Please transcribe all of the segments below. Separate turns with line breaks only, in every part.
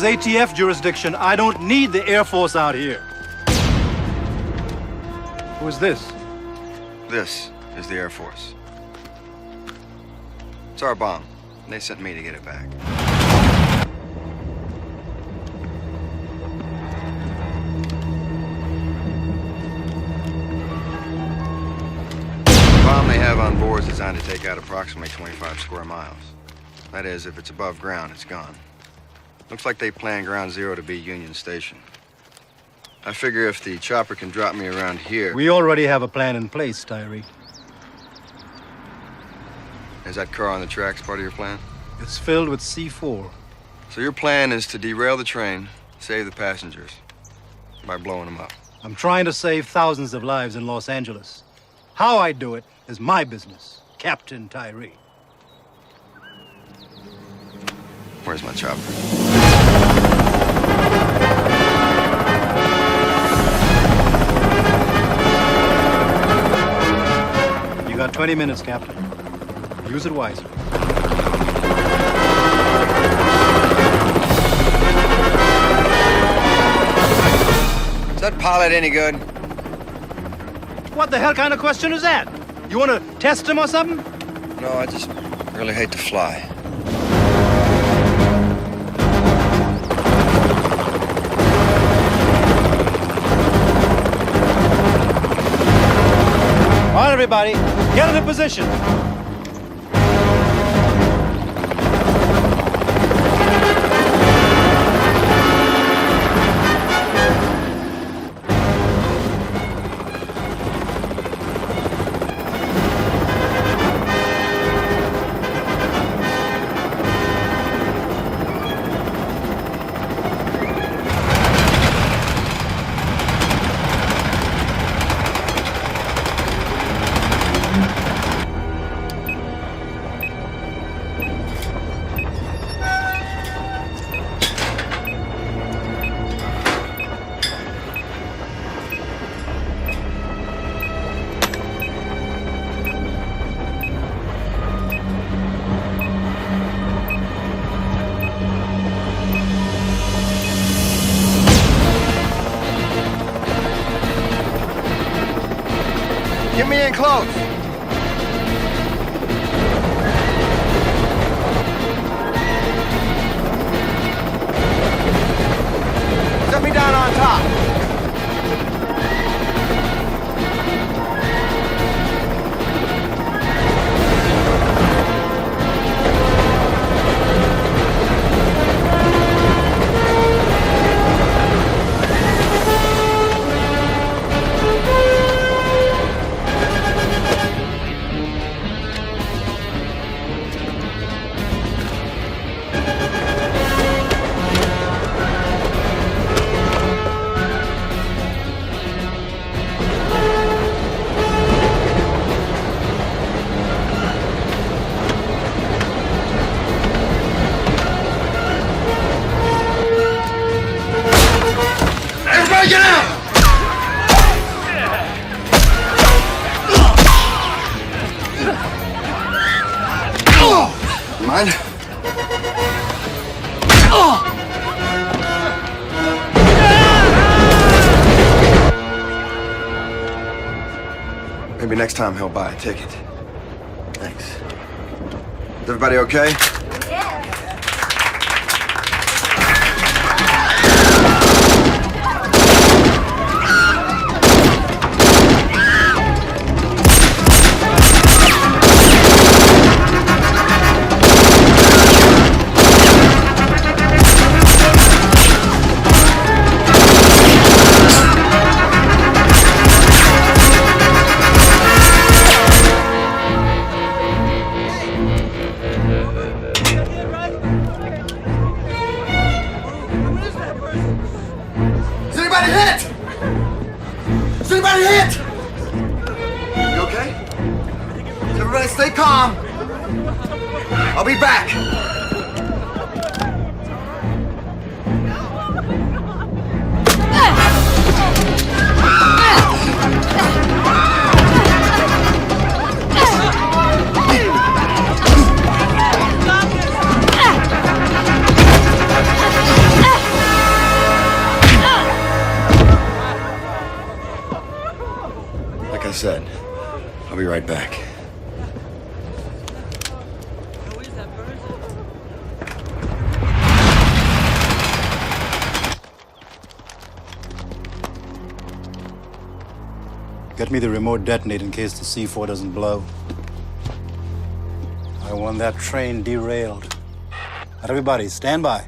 is ATF jurisdiction. I don't need the Air Force out here. Who is this?
This is the Air Force. It's our bomb. They sent me to get it back. The bomb they have on board is designed to take out approximately 25 square miles. That is, if it's above ground, it's gone. Looks like they plan Ground Zero to be Union Station. I figure if the chopper can drop me around here...
We already have a plan in place, Tyree.
Is that car on the tracks part of your plan?
It's filled with C4.
So your plan is to derail the train, save the passengers, by blowing them up.
I'm trying to save thousands of lives in Los Angeles. How I do it is my business, Captain Tyree.
Where's my chopper?
You got 20 minutes, Captain. Use it wisely.
Is that pilot any good?
What the hell kind of question is that? You want to test him or something?
No, I just really hate to fly.
All right, everybody, get into position.
Get me in close. Set me down on top. Get out! Mind? Maybe next time he'll buy a ticket. Thanks. Is everybody okay? Stay calm. I'll be back. said. I'll be right back.
Get me the remote detonator in case the C4 doesn't blow. I want that train derailed. Everybody, stand by.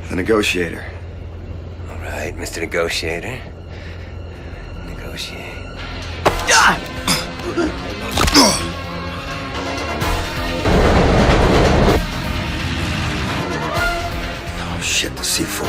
The negotiator.
All right, Mr. Negotiator. Negotiate.
Oh, shit, the C4.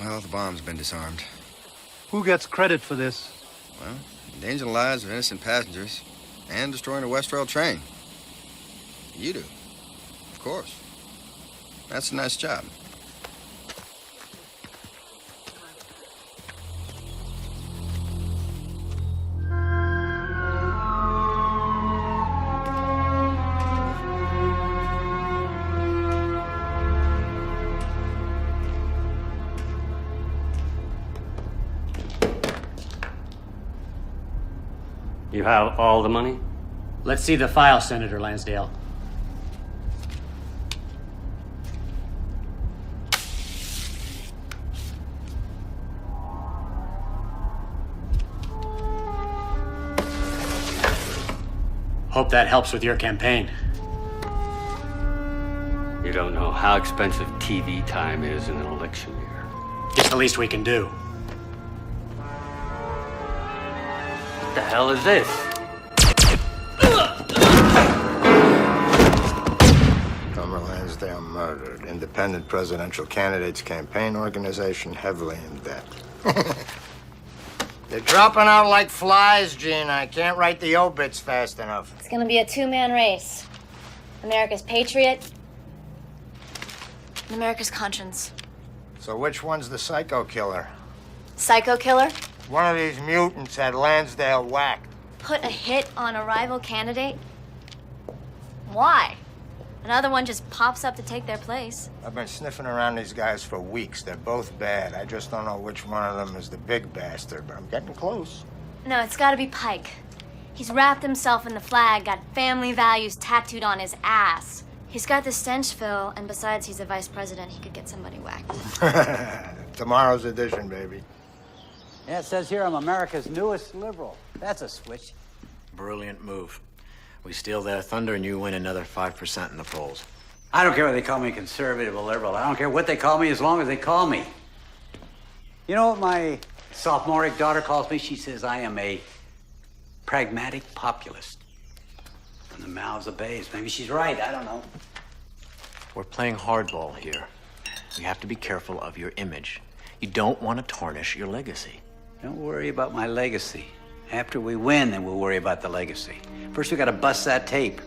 Well, the bomb's been disarmed.
Who gets credit for this?
Well, endangering the lives of innocent passengers and destroying a West Rail train. You do. Of course. That's a nice job.
You have all the money?
Let's see the file, Senator Lansdale. Hope that helps with your campaign.
You don't know how expensive TV time is in an election year.
It's the least we can do.
What the hell is this?
Summer Lansdale murdered. Independent presidential candidates campaign organization heavily in debt. They're dropping out like flies, Gene. I can't write the obits fast enough.
It's gonna be a two-man race. America's patriot and America's conscience.
So which one's the psycho killer?
Psycho killer?
One of these mutants had Lansdale whacked.
Put a hit on a rival candidate? Why? Another one just pops up to take their place.
I've been sniffing around these guys for weeks. They're both bad. I just don't know which one of them is the big bastard, but I'm getting close.
No, it's gotta be Pike. He's wrapped himself in the flag, got family values tattooed on his ass. He's got the stench, Phil, and besides, he's a vice president. He could get somebody whacked.
Tomorrow's edition, baby.
Yeah, it says here I'm America's newest liberal. That's a switch.
Brilliant move. We steal their thunder and you win another 5% in the polls.
I don't care whether they call me conservative or liberal. I don't care what they call me as long as they call me. You know what my sophomoric daughter calls me? She says I am a pragmatic populist. From the mouths of babes. Maybe she's right. I don't know.
We're playing hardball here. You have to be careful of your image. You don't want to tarnish your legacy.
Don't worry about my legacy. After we win, then we'll worry about the legacy. First, we gotta bust that tape.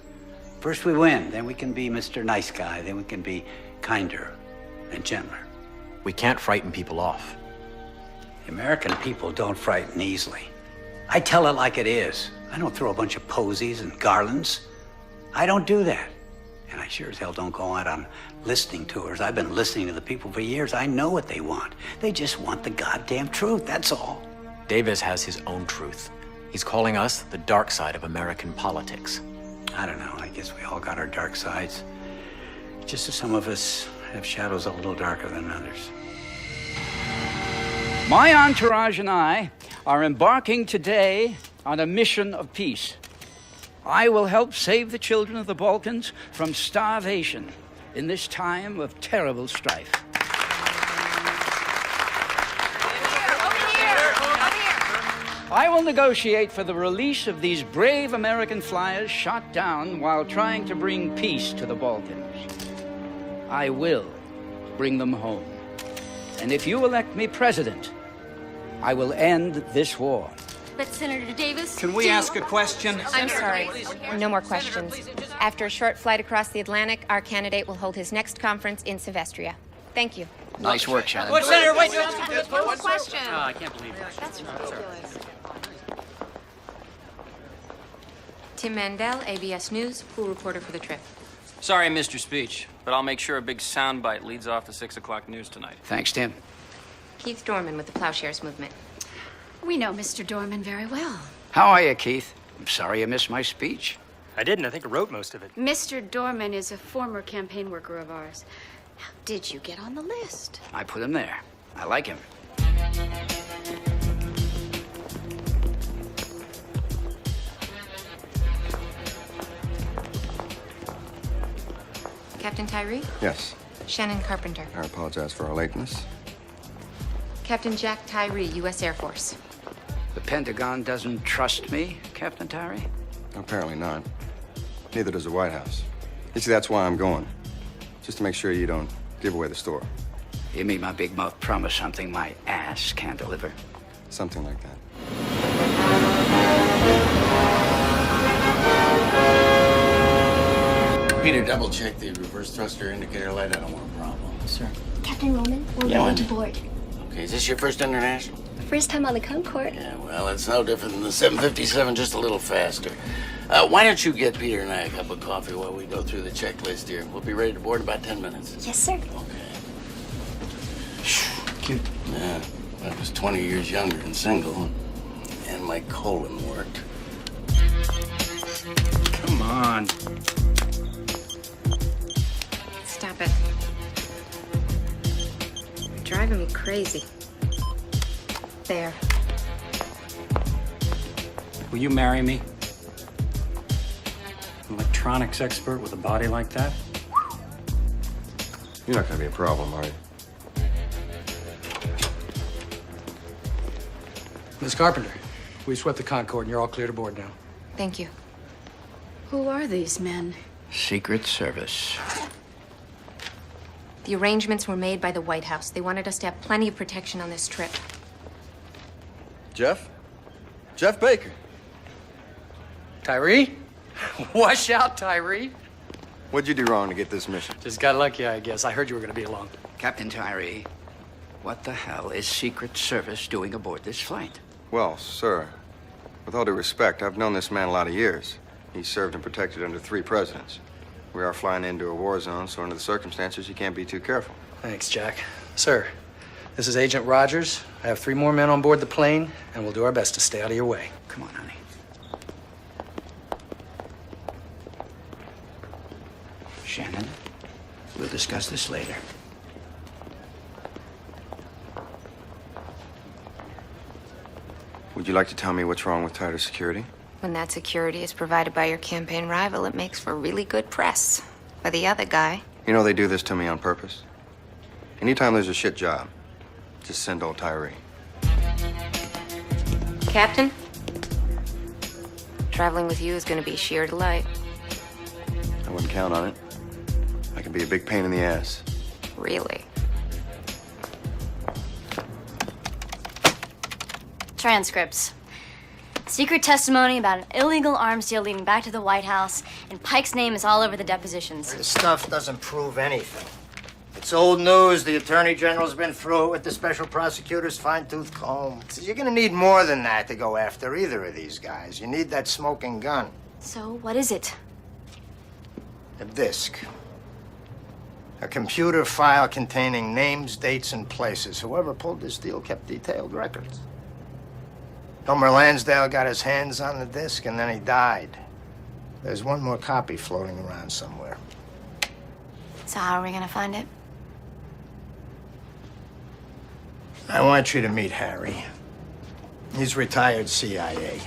First we win, then we can be Mr. Nice Guy, then we can be kinder and gentler.
We can't frighten people off.
The American people don't frighten easily. I tell it like it is. I don't throw a bunch of posies and garlands. I don't do that. And I sure as hell don't go out on listening tours. I've been listening to the people for years. I know what they want. They just want the goddamn truth, that's all.
Davis has his own truth. He's calling us the dark side of American politics.
I don't know. I guess we all got our dark sides. Just as some of us have shadows a little darker than others. My entourage and I are embarking today on a mission of peace. I will help save the children of the Balkans from starvation in this time of terrible strife. I will negotiate for the release of these brave American flyers shot down while trying to bring peace to the Balkans. I will bring them home. And if you elect me president, I will end this war.
But Senator Davis...
Can we ask a question?
I'm sorry. No more questions. After a short flight across the Atlantic, our candidate will hold his next conference in Silvestria. Thank you.
Nice work, Shannon.
Wait, Senator, wait.
One question.
I can't believe it.
That's ridiculous. Tim Mandel, ABS News, pool reporter for the trip.
Sorry I missed your speech, but I'll make sure a big soundbite leads off the 6 o'clock news tonight.
Thanks, Tim.
Keith Dorman with the Plowshares Movement.
We know Mr. Dorman very well.
How are you, Keith? I'm sorry you missed my speech.
I didn't. I think I wrote most of it.
Mr. Dorman is a former campaign worker of ours. How did you get on the list?
I put him there. I like him.
Captain Tyree?
Yes.
Shannon Carpenter.
I apologize for our lateness.
Captain Jack Tyree, U.S. Air Force.
The Pentagon doesn't trust me, Captain Tyree?
Apparently not. Neither does the White House. You see, that's why I'm going. Just to make sure you don't give away the store.
You mean my big mouth promise something my ass can't deliver?
Something like that.
Peter, double check the reverse thruster indicator light. I don't want a problem.
Sir. Captain Roman, we're ready to board.
Okay, is this your first international?
First time on the Concorde.
Yeah, well, it's no different than the 757, just a little faster. Why don't you get Peter and I a cup of coffee while we go through the checklist here? We'll be ready to board in about 10 minutes.
Yes, sir.
Okay. Cute. Yeah, I was 20 years younger and single, and my colon worked.
Come on.
Stop it. You're driving me crazy. There.
Will you marry me? An electronics expert with a body like that?
You're not going to be a problem, are you?
Miss Carpenter, we swept the Concorde and you're all clear to board now.
Thank you.
Who are these men?
Secret Service.
The arrangements were made by the White House. They wanted us to have plenty of protection on this trip.
Jeff? Jeff Baker.
Tyree? Wash out, Tyree.
What'd you do wrong to get this mission?
Just got lucky, I guess. I heard you were going to be along.
Captain Tyree, what the hell is Secret Service doing aboard this flight?
Well, sir, with all due respect, I've known this man a lot of years. He served and protected under 3 presidents. We are flying into a war zone, so under the circumstances, you can't be too careful.
Thanks, Jack. Sir, this is Agent Rogers. I have 3 more men on board the plane, and we'll do our best to stay out of your way.
Come on, honey. Shannon, we'll discuss this later.
Would you like to tell me what's wrong with tighter security?
When that security is provided by your campaign rival, it makes for really good press. By the other guy.
You know they do this to me on purpose. Anytime there's a shit job, just send old Tyree.
Captain? Traveling with you is going to be sheer delight.
I wouldn't count on it. I can be a big pain in the ass.
Really?
Transcripts. Secret testimony about an illegal arms deal leading back to the White House, and Pike's name is all over the depositions.
This stuff doesn't prove anything. It's old news. The Attorney General's been through it with the special prosecutor's fine-tooth comb. You're gonna need more than that to go after either of these guys. You need that smoking gun.
So, what is it?
A disc. A computer file containing names, dates, and places. Whoever pulled this deal kept detailed records. Elmer Lansdale got his hands on the disc, and then he died. There's one more copy floating around somewhere.
So how are we gonna find it?
I want you to meet Harry. He's retired CIA.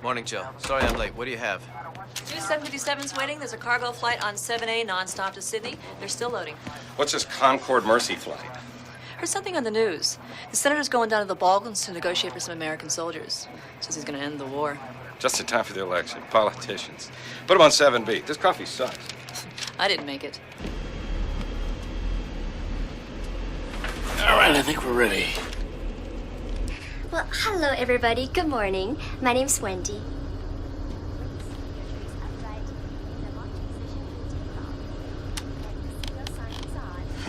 Morning, Joe. Sorry I'm late. What do you have?
2 757s waiting. There's a cargo flight on 7A nonstop to Sydney. They're still loading.
What's this Concorde Mercy flight?
Heard something on the news. The senator's going down to the Balkans to negotiate for some American soldiers. Says he's going to end the war.
Just in time for the election. Politicians. Put him on 7B. This coffee sucks.
I didn't make it.
All right, I think we're ready.
Well, hello, everybody. Good morning. My name's Wendy.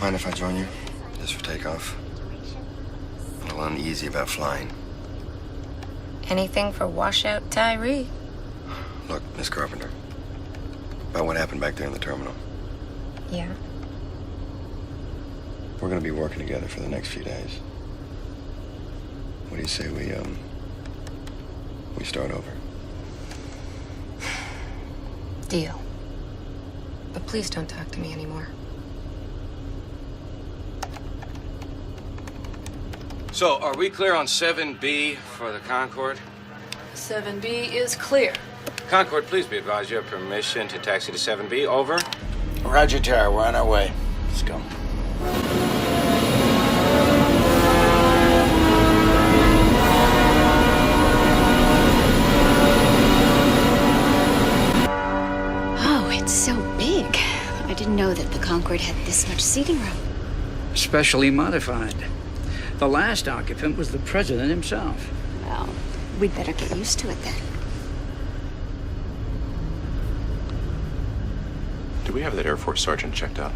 Mind if I join you? Just for takeoff. I'm a little uneasy about flying.
Anything for washout Tyree.
Look, Miss Carpenter. About what happened back there in the terminal.
Yeah.
We're gonna be working together for the next few days. What do you say we start over?
Deal. But please don't talk to me anymore.
So, are we clear on 7B for the Concorde?
7B is clear.
Concorde, please be advised you have permission to taxi to 7B. Over.
Roger, Tara. We're on our way. Let's go.
Oh, it's so big. I didn't know that the Concorde had this much seating room.
Specially modified. The last occupant was the president himself.
Well, we'd better get used to it then.
Do we have that Air Force sergeant checked out?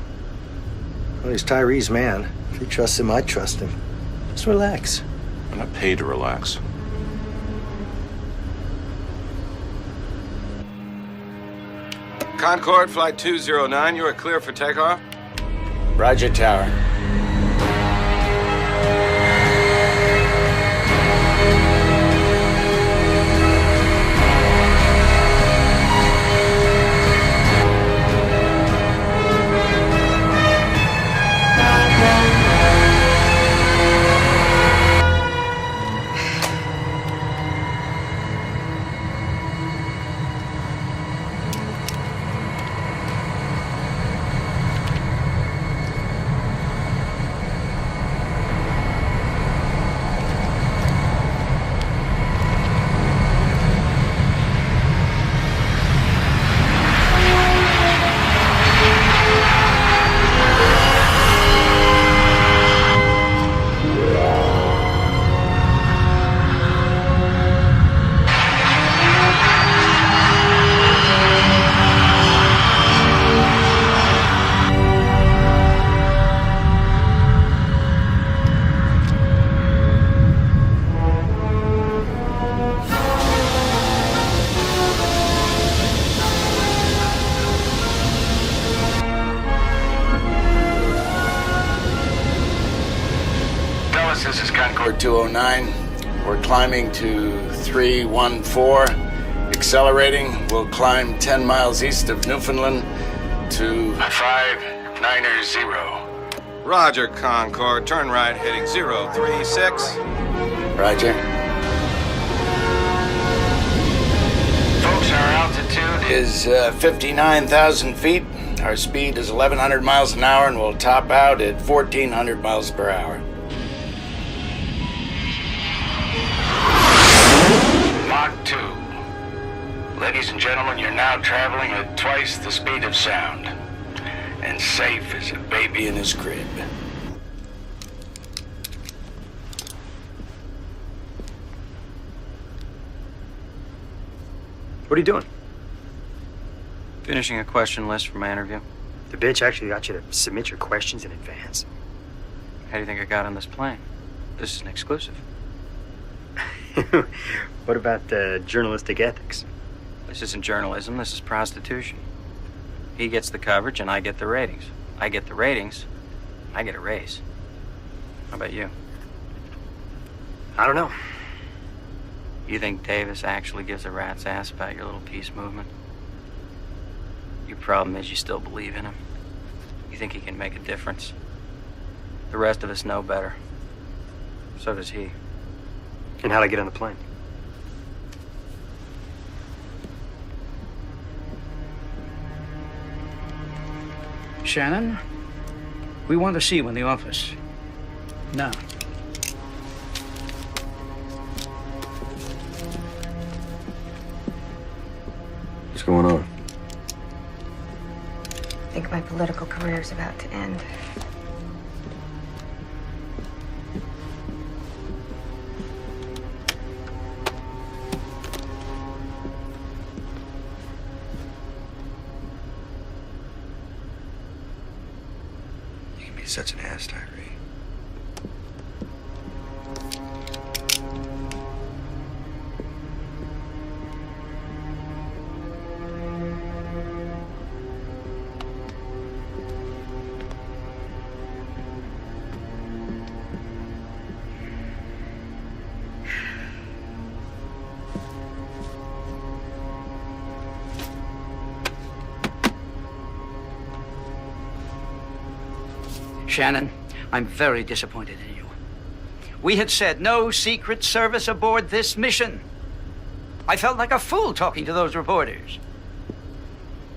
Well, he's Tyree's man. If he trusts him, I trust him. Just relax.
I'm not paid to relax.
Concorde, flight 209. You are clear for takeoff.
Roger, Tower. Concorde 209. We're climbing to 314. Accelerating, we'll climb 10 miles east of Newfoundland to 590.
Roger, Concorde. Turn right, heading 036.
Roger. Folks, our altitude is 59,000 feet. Our speed is 1,100 miles an hour, and we'll top out at 1,400 miles per hour. Mach 2. Ladies and gentlemen, you're now traveling at twice the speed of sound. And safe as a baby in his crib.
What are you doing?
Finishing a question list for my interview.
The bitch actually got you to submit your questions in advance.
How do you think I got on this plane? This is an exclusive.
What about journalistic ethics?
This isn't journalism, this is prostitution. He gets the coverage and I get the ratings. I get the ratings, I get a raise. How about you?
I don't know.
You think Davis actually gives a rat's ass about your little peace movement? Your problem is you still believe in him. You think he can make a difference. The rest of us know better. So does he.
And how'd I get on the plane?
Shannon, we want to see you in the office. Now.
What's going on?
I think my political career is about to end.
You can be such an ass, Tyree.
Shannon, I'm very disappointed in you. We had said no Secret Service aboard this mission. I felt like a fool talking to those reporters.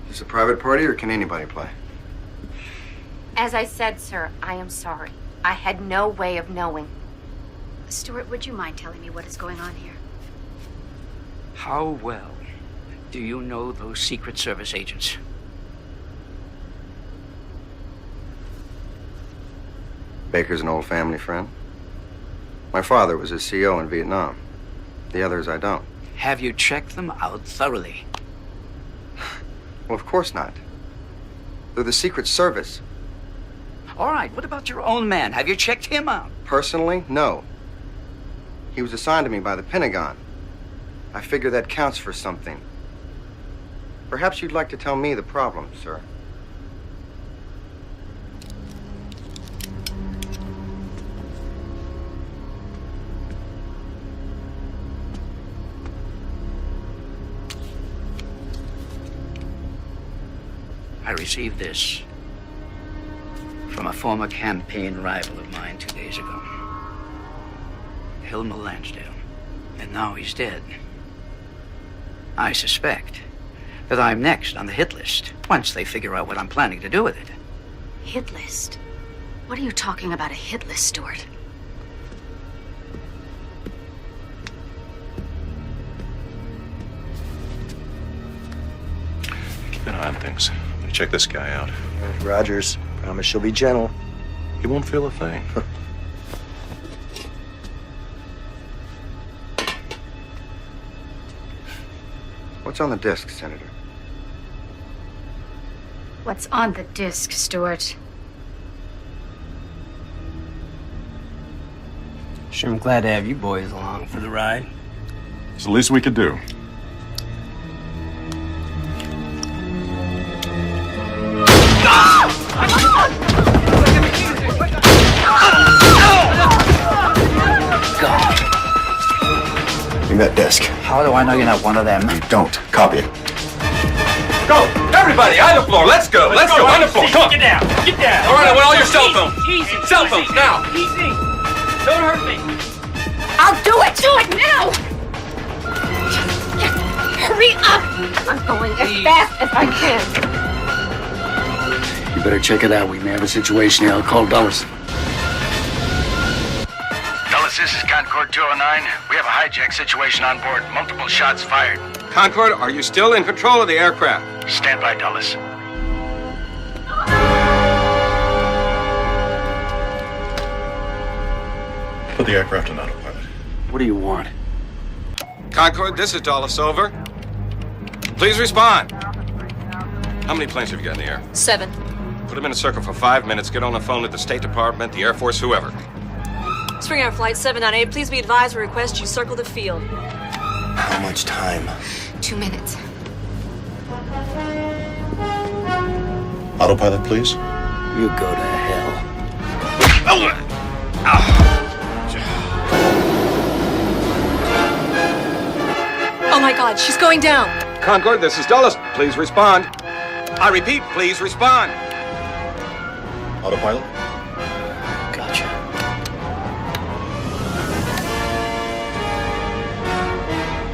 Is this a private party or can anybody play?
As I said, sir, I am sorry. I had no way of knowing.
Stuart, would you mind telling me what is going on here?
How well do you know those Secret Service agents?
Baker's an old family friend. My father was his CO in Vietnam. The others I don't.
Have you checked them out thoroughly?
Well, of course not. They're the Secret Service.
All right, what about your own man? Have you checked him out?
Personally, no. He was assigned to me by the Pentagon. I figure that counts for something. Perhaps you'd like to tell me the problem, sir.
I received this from a former campaign rival of mine 2 days ago. Hilmer Lansdale. And now he's dead. I suspect that I'm next on the hit list once they figure out what I'm planning to do with it.
Hit list? What are you talking about, a hit list, Stuart?
Keep an eye on things. I'm gonna check this guy out.
Rogers. Promise she'll be gentle.
He won't feel a thing.
What's on the disc, Senator?
What's on the disc, Stuart?
Sure, I'm glad to have you boys along for the ride.
It's the least we could do.
How do I know you're not one of them?
You don't. Copy it.
Go! Everybody, on the floor. Let's go. Let's go. On the floor. Come on.
Get down. Get down.
All right, I want all your cell phones.
Easy.
Cell phones, now.
Easy. Don't hurt me.
I'll do it! Do it now! Hurry up! I'm going as fast as I can.
You better check it out. We may have a situation here. I'll call Dulles.
Dulles, this is Concorde 209. We have a hijack situation on board. Multiple shots fired.
Concorde, are you still in control of the aircraft?
Stand by, Dulles.
Put the aircraft on autopilot.
What do you want?
Concorde, this is Dulles. Over. Please respond. How many planes have you got in the air?
7.
Put them in a circle for 5 minutes. Get on the phone at the State Department, the Air Force, whoever.
Spring Air Flight 798, please be advised we request you circle the field.
How much time?
2 minutes.
Autopilot, please.
You go to hell.
Oh my God, she's going down.
Concorde, this is Dulles. Please respond. I repeat, please respond.
Autopilot.
Gotcha.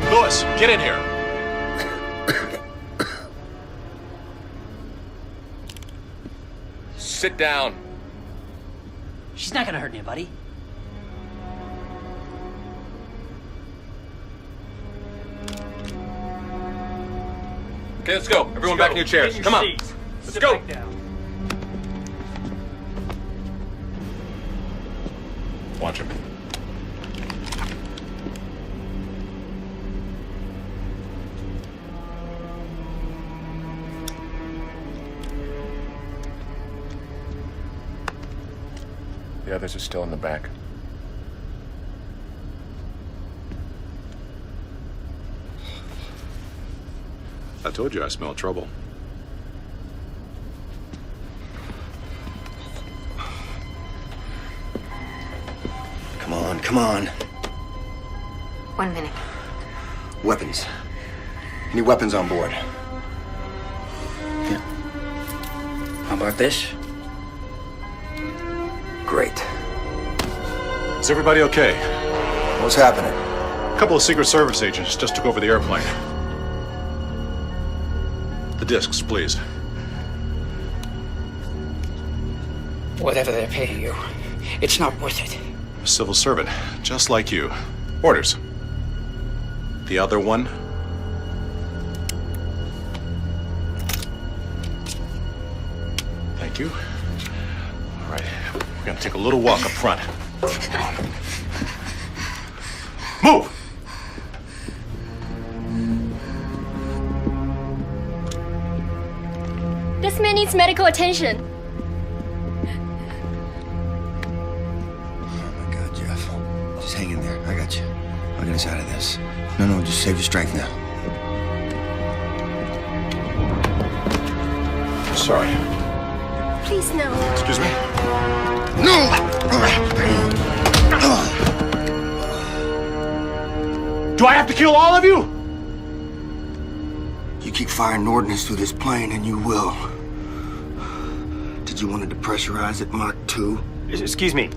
Lewis, get in here.
Sit down.
She's not gonna hurt anybody.
Okay, let's go. Everyone back in your chairs. Come on. Let's go.
Watch him.
The others are still in the back.
I told you I smell trouble.
Come on, come on.
1 minute.
Weapons. Any weapons on board?
How about this?
Great.
Is everybody okay?
What's happening?
A couple of Secret Service agents just took over the airplane. The discs, please.
Whatever they're paying you, it's not worth it.
A civil servant, just like you. Orders. The other one? Thank you. All right, we're gonna take a little walk up front. Move!
This man needs medical attention.
Oh my God, Jeff. Just hang in there. I got you. I'll get us out of this. No, just save your strength now.
Sorry.
Please, no.
Excuse me?
No!
Do I have to kill all of you?
You keep firing ordnance through this plane, and you will. Did you want to depressurize it, Mach 2?
Excuse me.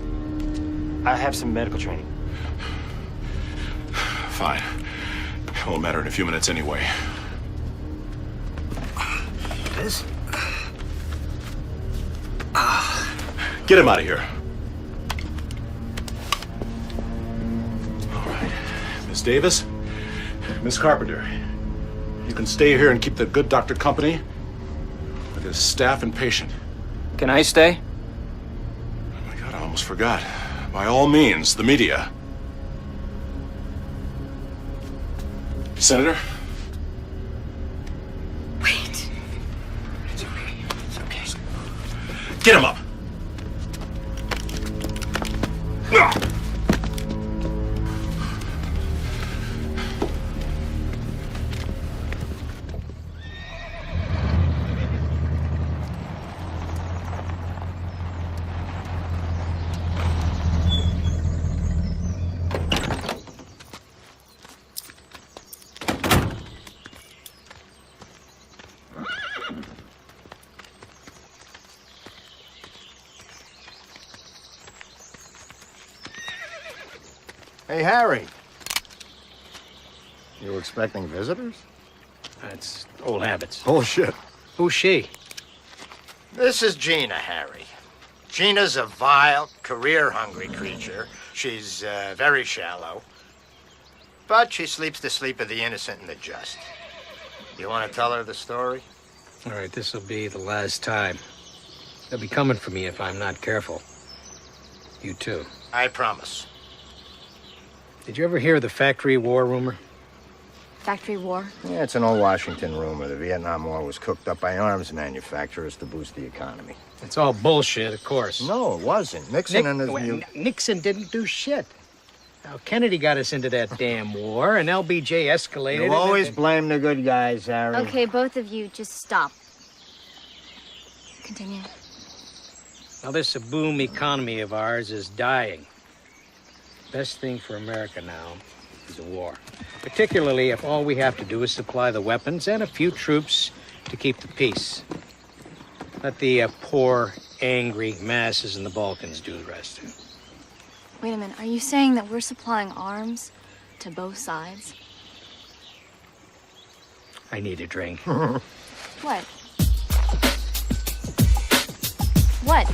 I have some medical training.
Fine. It won't matter in a few minutes anyway.
This?
Get him out of here. All right. Miss Davis, Miss Carpenter, you can stay here and keep the good doctor company with his staff and patient.
Can I stay?
Oh my God, I almost forgot. By all means, the media. Senator?
Wait.
It's okay. It's okay.
Get him up!
Hey, Harry. You expecting visitors?
That's old habits.
Bullshit.
Who's she?
This is Gina, Harry. Gina's a vile, career-hungry creature. She's very shallow. But she sleeps the sleep of the innocent and the just. You want to tell her the story?
All right, this will be the last time. They'll be coming for me if I'm not careful. You too.
I promise.
Did you ever hear of the factory war rumor?
Factory war?
Yeah, it's an old Washington rumor. The Vietnam War was cooked up by arms manufacturers to boost the economy.
It's all bullshit, of course.
No, it wasn't. Nixon and his...
Nixon didn't do shit. Now, Kennedy got us into that damn war, and LBJ escalated.
You always blame the good guys, Harry.
Okay, both of you, just stop. Continue.
Now, this boom economy of ours is dying. Best thing for America now is a war. Particularly if all we have to do is supply the weapons and a few troops to keep the peace. Let the poor, angry masses in the Balkans do the rest.
Wait a minute, are you saying that we're supplying arms to both sides?
I need a drink.
What? What?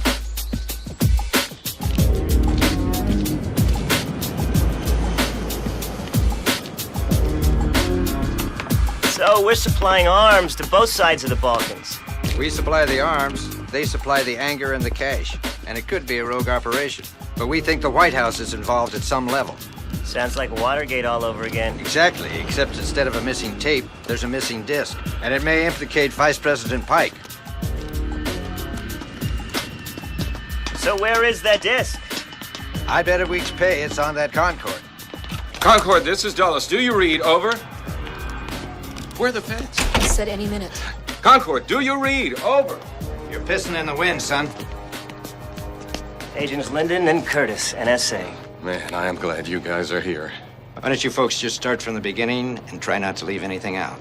So we're supplying arms to both sides of the Balkans.
We supply the arms, they supply the anger and the cash. And it could be a rogue operation. But we think the White House is involved at some level.
Sounds like Watergate all over again.
Exactly, except instead of a missing tape, there's a missing disc. And it may implicate Vice President Pike.
So where is that disc?
I bet a week's pay it's on that Concorde.
Concorde, this is Dulles. Do you read? Over. Where are the feds?
He said any minute.
Concorde, do you read? Over.
You're pissing in the wind, son.
Agents Linden and Curtis, NSA.
Man, I am glad you guys are here.
Why don't you folks just start from the beginning and try not to leave anything out?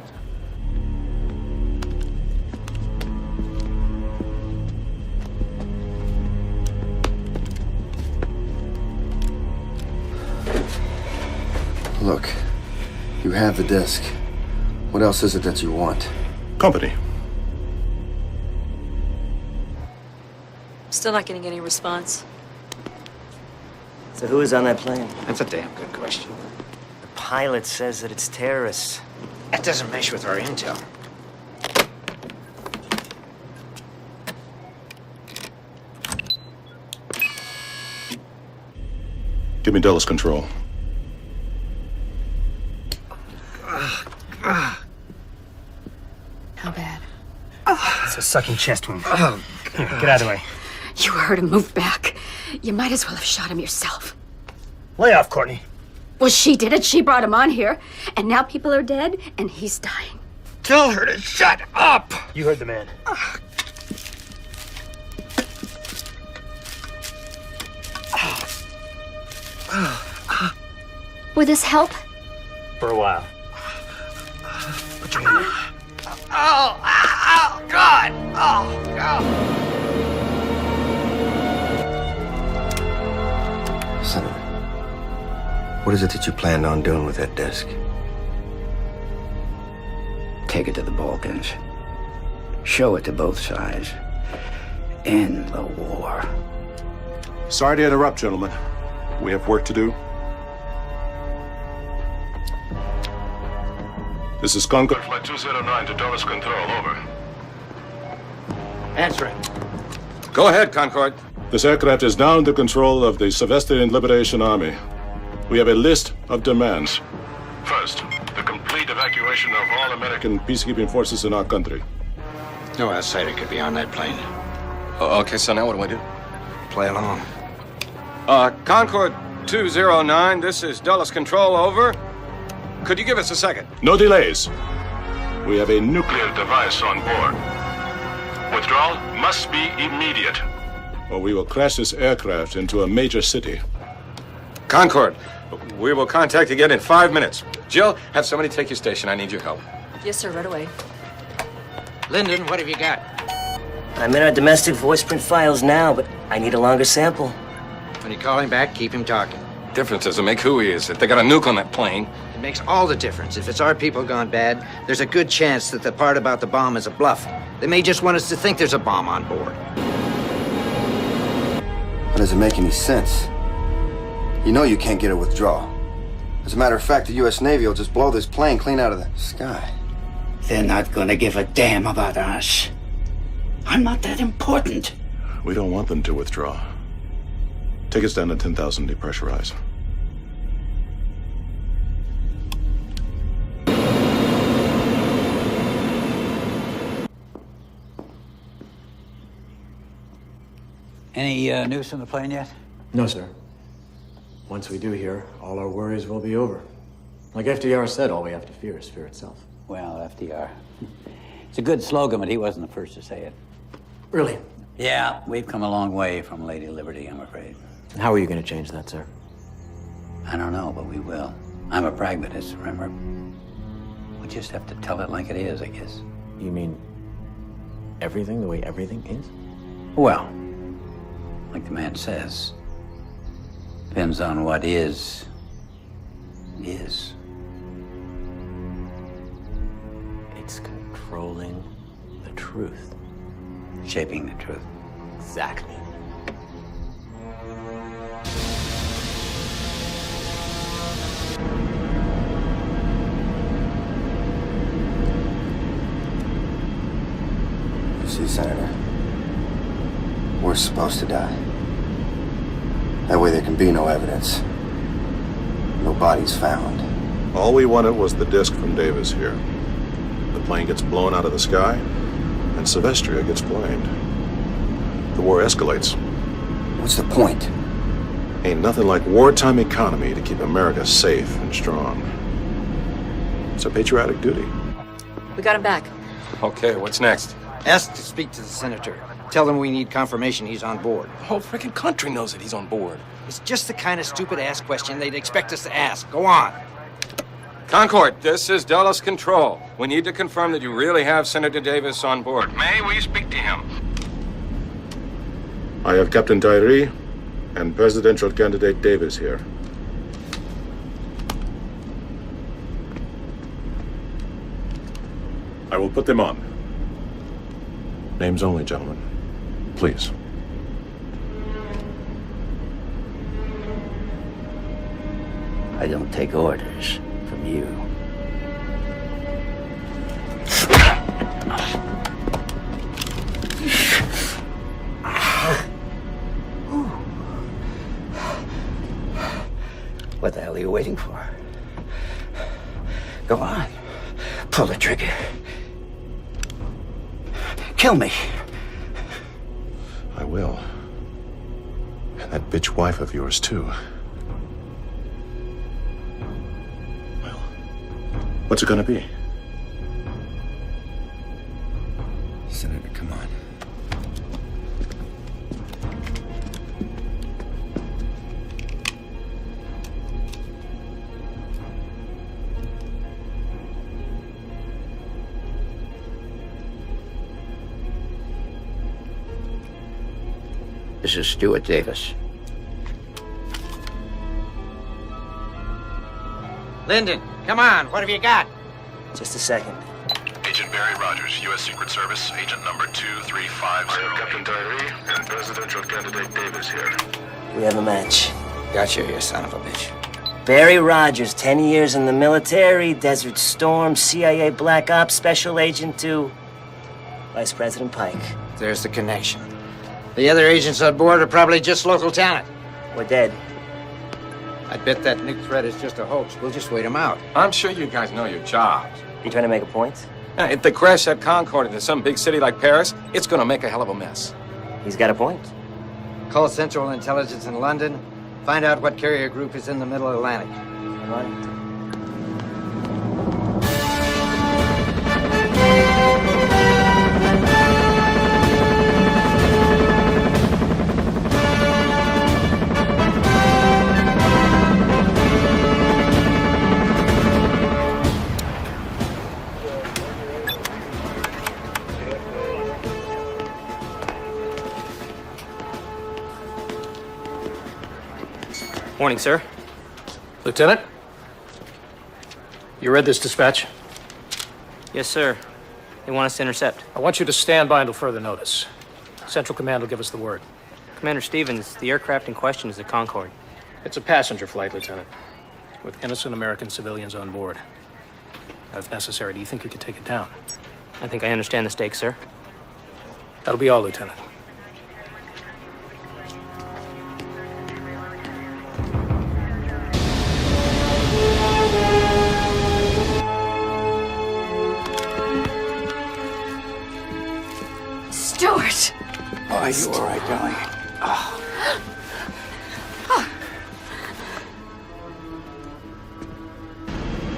Look, you have the disc. What else is it that you want?
Company.
Still not getting any response.
So who is on that plane?
That's a damn good question.
The pilot says that it's terrorists.
That doesn't mesh with our intel.
Give me Dulles control.
How bad?
It's a sucking chest wound. Here, get out of the way.
You heard him move back. You might as well have shot him yourself.
Lay off, Courtney.
Well, she did it. She brought him on here. And now people are dead, and he's dying.
Tell her to shut up! You heard the man.
Will this help?
For a while. Put your hand up.
Oh, God! Oh, God!
Senator, what is it that you planned on doing with that disc?
Take it to the Balkans. Show it to both sides. End the war.
Sorry to interrupt, gentlemen. We have work to do. This is Concorde.
Flight 209 to Dulles Control, over.
Answering.
Go ahead, Concorde.
This aircraft is now under control of the Savestian Liberation Army. We have a list of demands.
First, the complete evacuation of all American
Peacekeeping forces in our country.
No outsider could be on that plane.
Okay, so now what do I do?
Play along.
Concorde 209, this is Dulles Control, over. Could you give us a second?
No delays. We have a nuclear
device on board. Withdrawal must be immediate.
Or we will crash this aircraft into a major city.
Concorde, we will contact again in 5 minutes. Jill, have somebody take your station. I need your help.
Yes, sir, right away.
Lyndon, what have you got?
I'm in our domestic voice print files now, but I need a longer sample.
When you call him back, keep him talking.
Difference doesn't make who he is. If they got a nuke on that plane.
It makes all the difference. If it's our people gone bad, there's a good chance that the part about the bomb is a bluff. They may just want us to think there's a bomb on board.
That doesn't make any sense. You know you can't get a withdrawal. As a matter of fact, the U.S. Navy will just blow this plane clean out of the sky.
They're not gonna give a damn about us. I'm not that important.
We don't want them to withdraw. Take us down to 10,000, depressurize.
Any news from the plane yet?
No, sir. Once we do hear, all our worries will be over. Like FDR said, all we have to fear is fear itself.
Well, FDR. It's a good slogan, but he wasn't the first to say it.
Really?
Yeah, we've come a long way from Lady Liberty, I'm afraid.
How are you going to change that, sir?
I don't know, but we will. I'm a pragmatist, remember? We just have to tell it like it is, I guess.
You mean everything the way everything is?
Well, like the man says, depends on what is. It's
controlling the truth.
Shaping the truth.
Exactly.
You see, Senator, we're supposed to die. That way there can be no evidence. No bodies found.
All we wanted was the disc from Davis here. The plane gets blown out of the sky, and Silvestria gets blamed. The war escalates.
What's the point?
Ain't nothing like wartime economy to keep America safe and strong. It's a patriotic duty.
We got him back.
Okay, what's next?
Ask to speak to the senator. Tell them we need confirmation he's on board.
The whole freaking country knows that he's on board.
It's just the kind of stupid-ass question they'd expect us to ask. Go on.
Concorde, this is Dulles Control. We need to confirm that you really have Senator Davis on board. May we speak to him?
I have Captain Tyree and presidential candidate Davis here. I will put them on. Names only, gentlemen. Please.
I don't take orders from you. What the hell are you waiting for? Go on. Pull the trigger. Kill me.
I will. And that bitch wife of yours, too. Well, what's it gonna be?
Senator, come on.
This is Stuart Davis.
Lyndon, come on. What have you got?
Just a second.
Agent Barry Rogers, U.S. Secret Service, agent number 2350.
I have Captain Tyree and presidential candidate Davis here.
We have a match.
Gotcha, you son of a bitch.
Barry Rogers, 10 years in the military, Desert Storm, CIA Black Ops Special Agent to Vice President Pike.
There's the connection. The other agents on board are probably just local talent.
We're dead.
I bet that nuke threat is just a hoax. We'll just wait them out.
I'm sure you guys know your jobs.
You trying to make a point?
If they crash that Concorde into some big city like Paris, it's gonna make a hell of a mess.
He's got a point.
Call Central Intelligence in London. Find out what carrier group is in the Middle Atlantic.
Come on.
Morning, sir.
Lieutenant? You read this dispatch?
Yes, sir. They want us to intercept.
I want you to stand by until further notice. Central Command will give us the word.
Commander Stevens, the aircraft in question is the Concorde.
It's a passenger flight, Lieutenant, with innocent American civilians on board. If necessary, do you think you could take it down?
I think I understand the stakes, sir.
That'll be all, Lieutenant.
Stuart!
Are you all right, darling? Oh.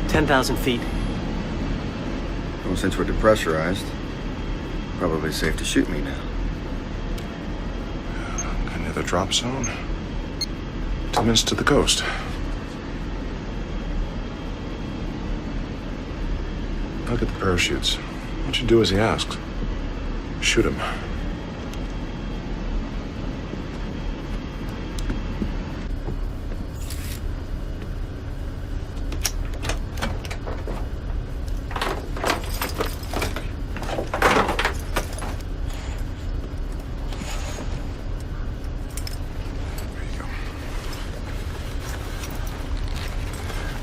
10,000 feet.
Well, since we're depressurized, probably safe to shoot me now.
Near the drop zone. 2 minutes to the coast. I'll get the parachutes. What you do as he asks. Shoot him.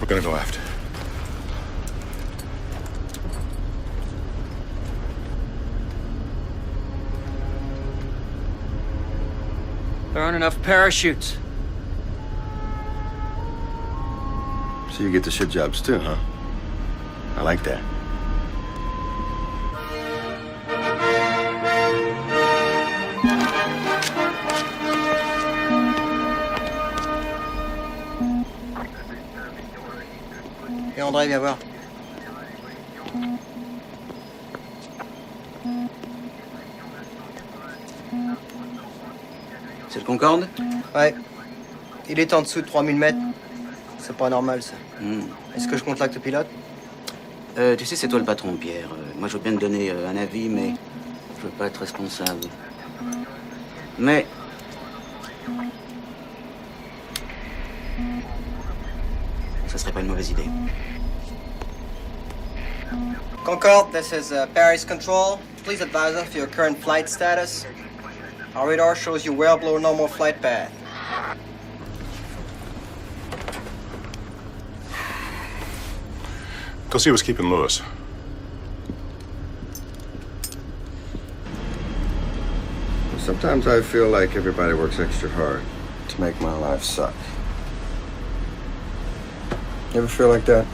We're gonna go aft.
There aren't enough parachutes.
So you get the shit jobs too, huh? I like that.
Et André, viens voir.
C'est le Concorde?
Ouais. Il est en dessous de 3000 mètres. C'est pas normal, ça.
Hmm.
Est-ce que je contacte le pilote?
Tu sais, c'est toi le patron, Pierre. Moi, je veux bien te donner un avis, mais je veux pas être responsable. Mais... ça serait pas une mauvaise idée.
Concorde, this is Paris Control. Please advise us of your current flight status. Our radar shows you well below normal flight path.
Go see what's keeping Lewis.
Sometimes I feel like everybody works extra hard to make my life suck. You ever feel like that?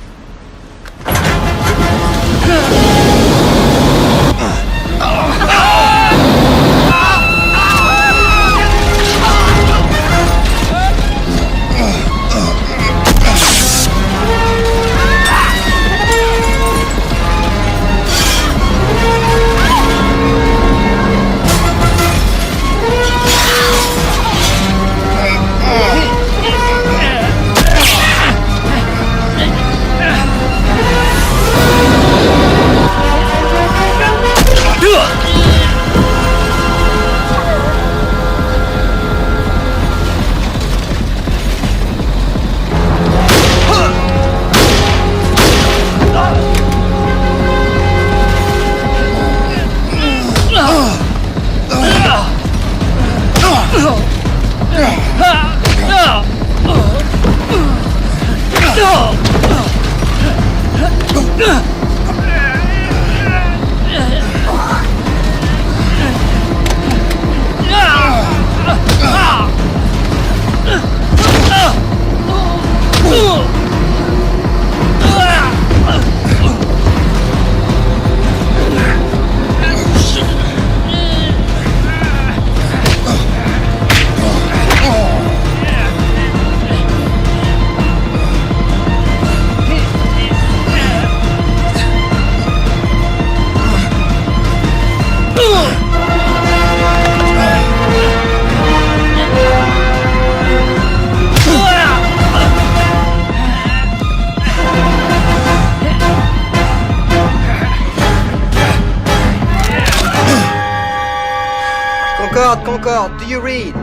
Concorde, do you read?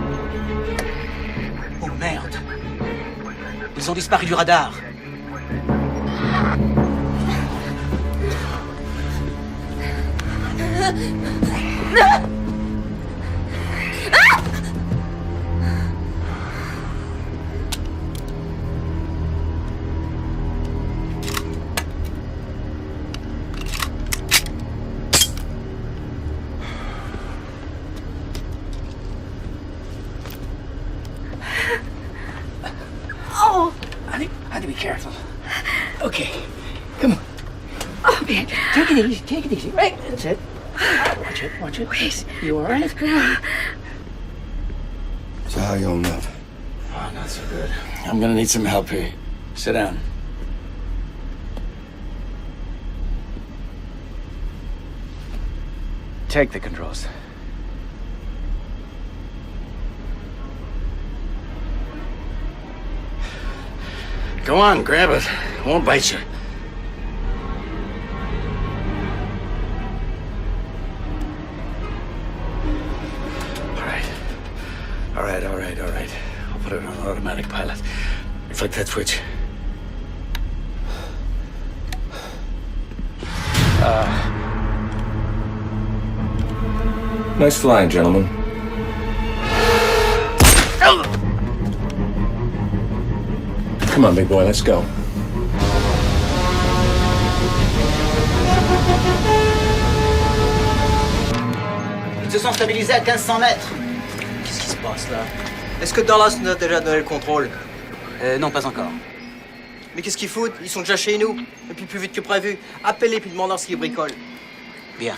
Oh, merde. Ils ont disparu du radar.
Oh! Honey, be careful. Okay, come on.
Oh, man.
Take it easy. Right, that's it. Watch it.
Wait.
You all right?
So how you holding up?
Oh, not so good. I'm gonna need some help here. Sit down. Take the controls. Go on, grab it. It won't bite you. All right. I'll put it on automatic pilot. Flick that switch.
Nice flying, gentlemen. Come on, big boy, let's go.
Ils se sont stabilisés à 1500 mètres. Qu'est-ce qui se passe là?
Est-ce que Dallas nous a déjà donné le contrôle?
Non, pas encore.
Mais qu'est-ce qu'ils foutent? Ils sont déjà chez nous. Et puis plus vite que prévu. Appelez puis demandez ce qu'ils bricolent.
Bien.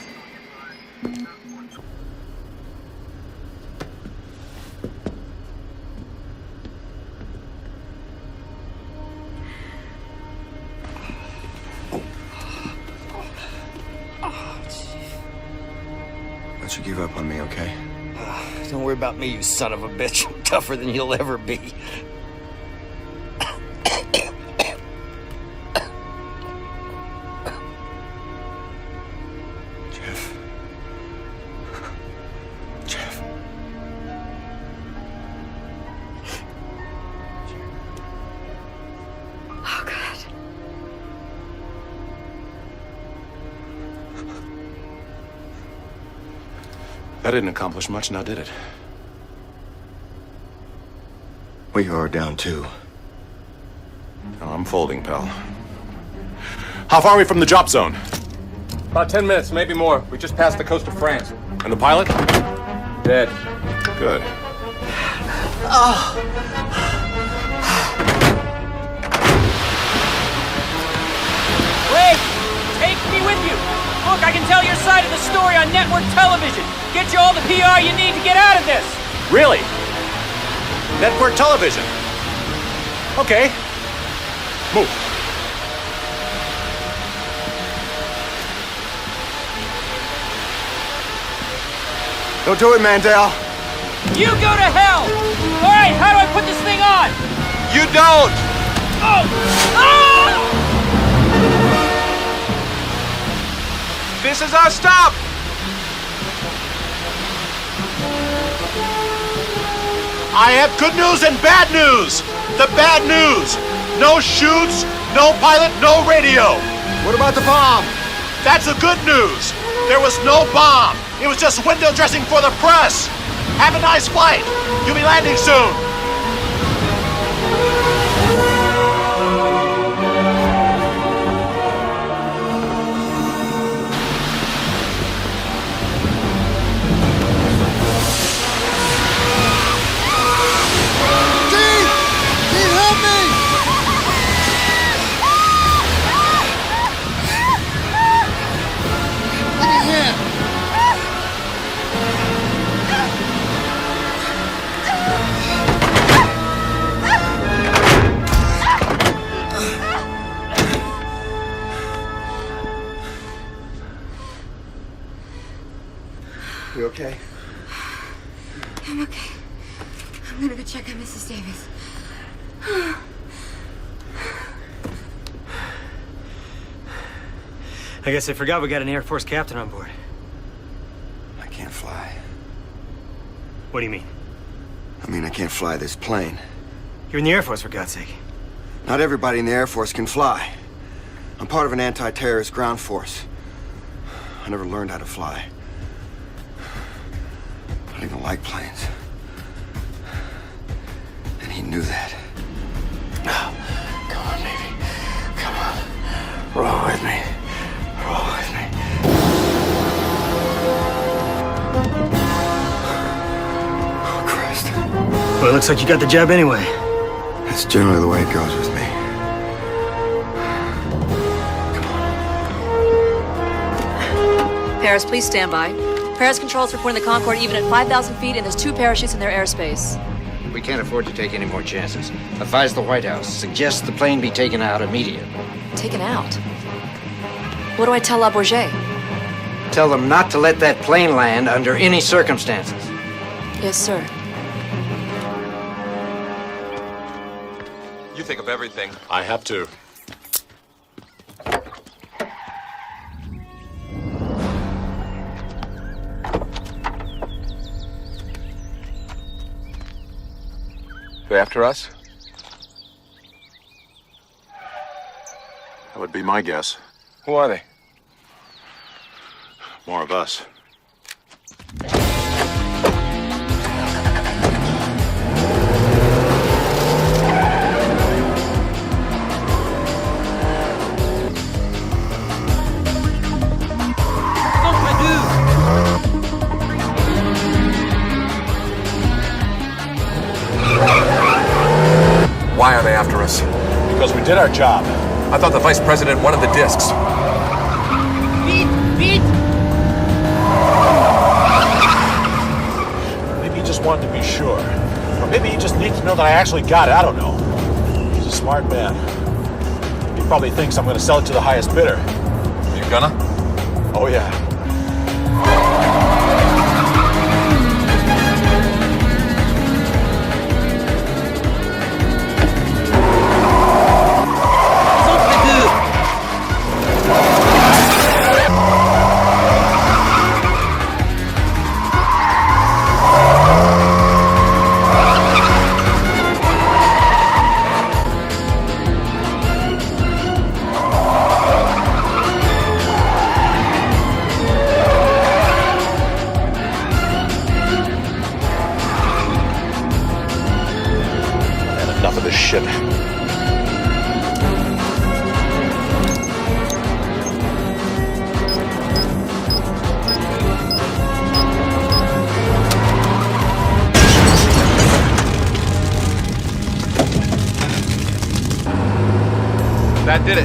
Don't you give up on me, okay?
Don't worry about me, you son of a bitch. I'm tougher than you'll ever be.
Jeff.
Oh, God.
That didn't accomplish much, now did it?
We are down two.
Oh, I'm folding, pal. How far are we from the drop zone?
About 10 minutes, maybe more. We just passed the coast of France.
And the pilot?
Dead.
Good.
Wait! Take me with you! Look, I can tell your side of the story on network television. Get you all the PR you need to get out of this.
Really? Network television. Okay. Move.
Don't do it, Mandel.
You go to hell! All right, how do I put this thing on?
You don't!
Oh! Oh!
This is our stop!
I have good news and bad news. The bad news. No shoots, no pilot, no radio.
What about the bomb?
That's the good news. There was no bomb. It was just window dressing for the press. Have a nice flight. You'll be landing soon.
You okay?
I'm okay. I'm gonna go check on Mrs. Davis.
I guess I forgot we got an Air Force captain on board.
I can't fly.
What do you mean?
I mean, I can't fly this plane.
You're in the Air Force, for God's sake.
Not everybody in the Air Force can fly. I'm part of an anti-terrorist ground force. I never learned how to fly. I don't even like planes. And he knew that.
Come on, baby. Come on. Roll with me. Roll with me.
Oh, Christ.
Well, it looks like you got the job anyway.
That's generally the way it goes with me.
Paris, please stand by. Paris controls reporting the Concorde even at 5,000 feet, and there's 2 parachutes in their airspace.
We can't afford to take any more chances. Advise the White House. Suggest the plane be taken out immediately.
Taken out? What do I tell La Bourget?
Tell them not to let that plane land under any circumstances.
Yes, sir.
You think of everything.
I have to.
They after us?
That would be my guess.
Who are they?
More of us.
Why are they after us?
Because we did our job.
I thought the vice president wanted the discs.
Maybe he just wanted to be sure. Or maybe he just needs to know that I actually got it. I don't know. He's a smart man. He probably thinks I'm going to sell it to the highest bidder.
You gonna?
Oh, yeah. Shit.
That did it.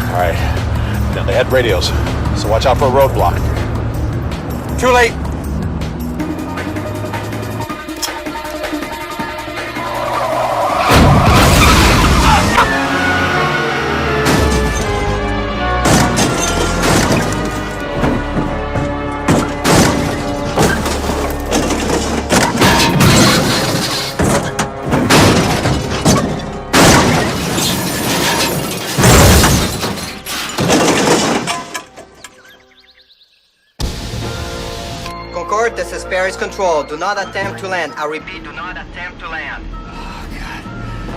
All right. Now they had radios, so watch out for a roadblock.
Too late.
Concorde, this is Paris Control. Do not attempt to land. I repeat, do not attempt to land.
Oh, God.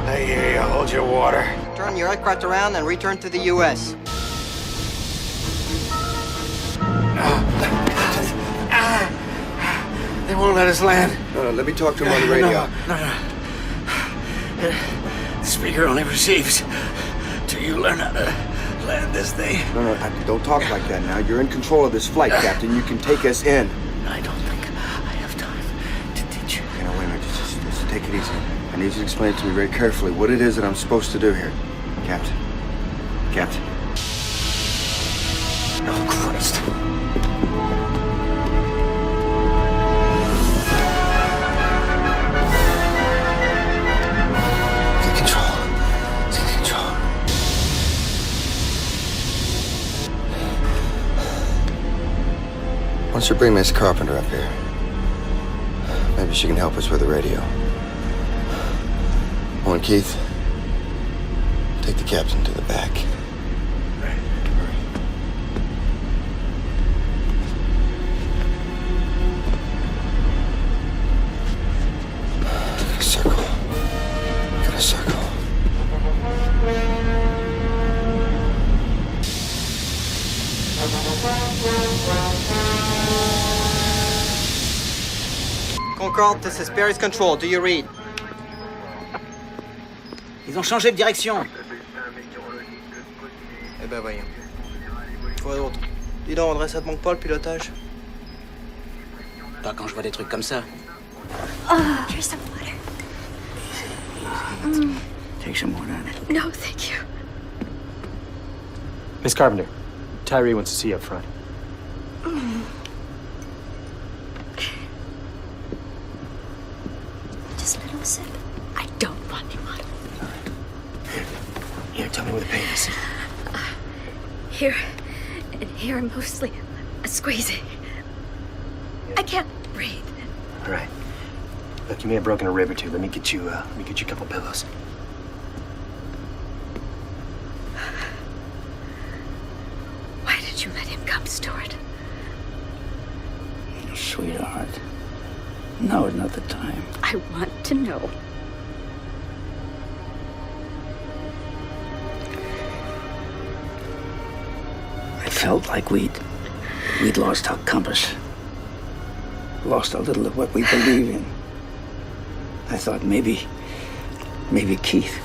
I hear you. Hold your water.
Turn your aircraft around and return to the U.S.
They won't let us land.
No, let me talk to him on the radio.
No. The speaker only receives till you learn how to land this thing.
No, don't talk like that now. You're in control of this flight, Captain. You can take us in.
I don't think I have time to teach you.
Okay, now wait a minute. Just take it easy. I need you to explain to me very carefully what it is that I'm supposed to do here. Captain. Captain.
Oh, Christ.
Why don't you bring Miss Carpenter up here? Maybe she can help us with the radio. Oh, and Keith, take the captain to the back. Circle.
Concorde, this is Paris Control. Do you read?
Ils ont changé de direction.
Eh ben voyons. Quoi d'autre? Dis donc, André, ça te manque pas le pilotage?
Pas quand je vois des trucs comme ça.
Oh, here's some water.
Take some water on it.
No, thank you.
Miss Carpenter, Tyree wants to see you up front.
Just a little sip. I don't want any water.
Here, tell me where the pain is.
Here and here mostly squeezing. I can't breathe.
All right. Look, you may have broken a rib or two. Let me get you a couple pillows.
Why did you let him come, Stuart?
Sweetheart. Now is not the time.
I want to know.
I felt like we'd lost our compass. Lost a little of what we believe in. I thought maybe Keith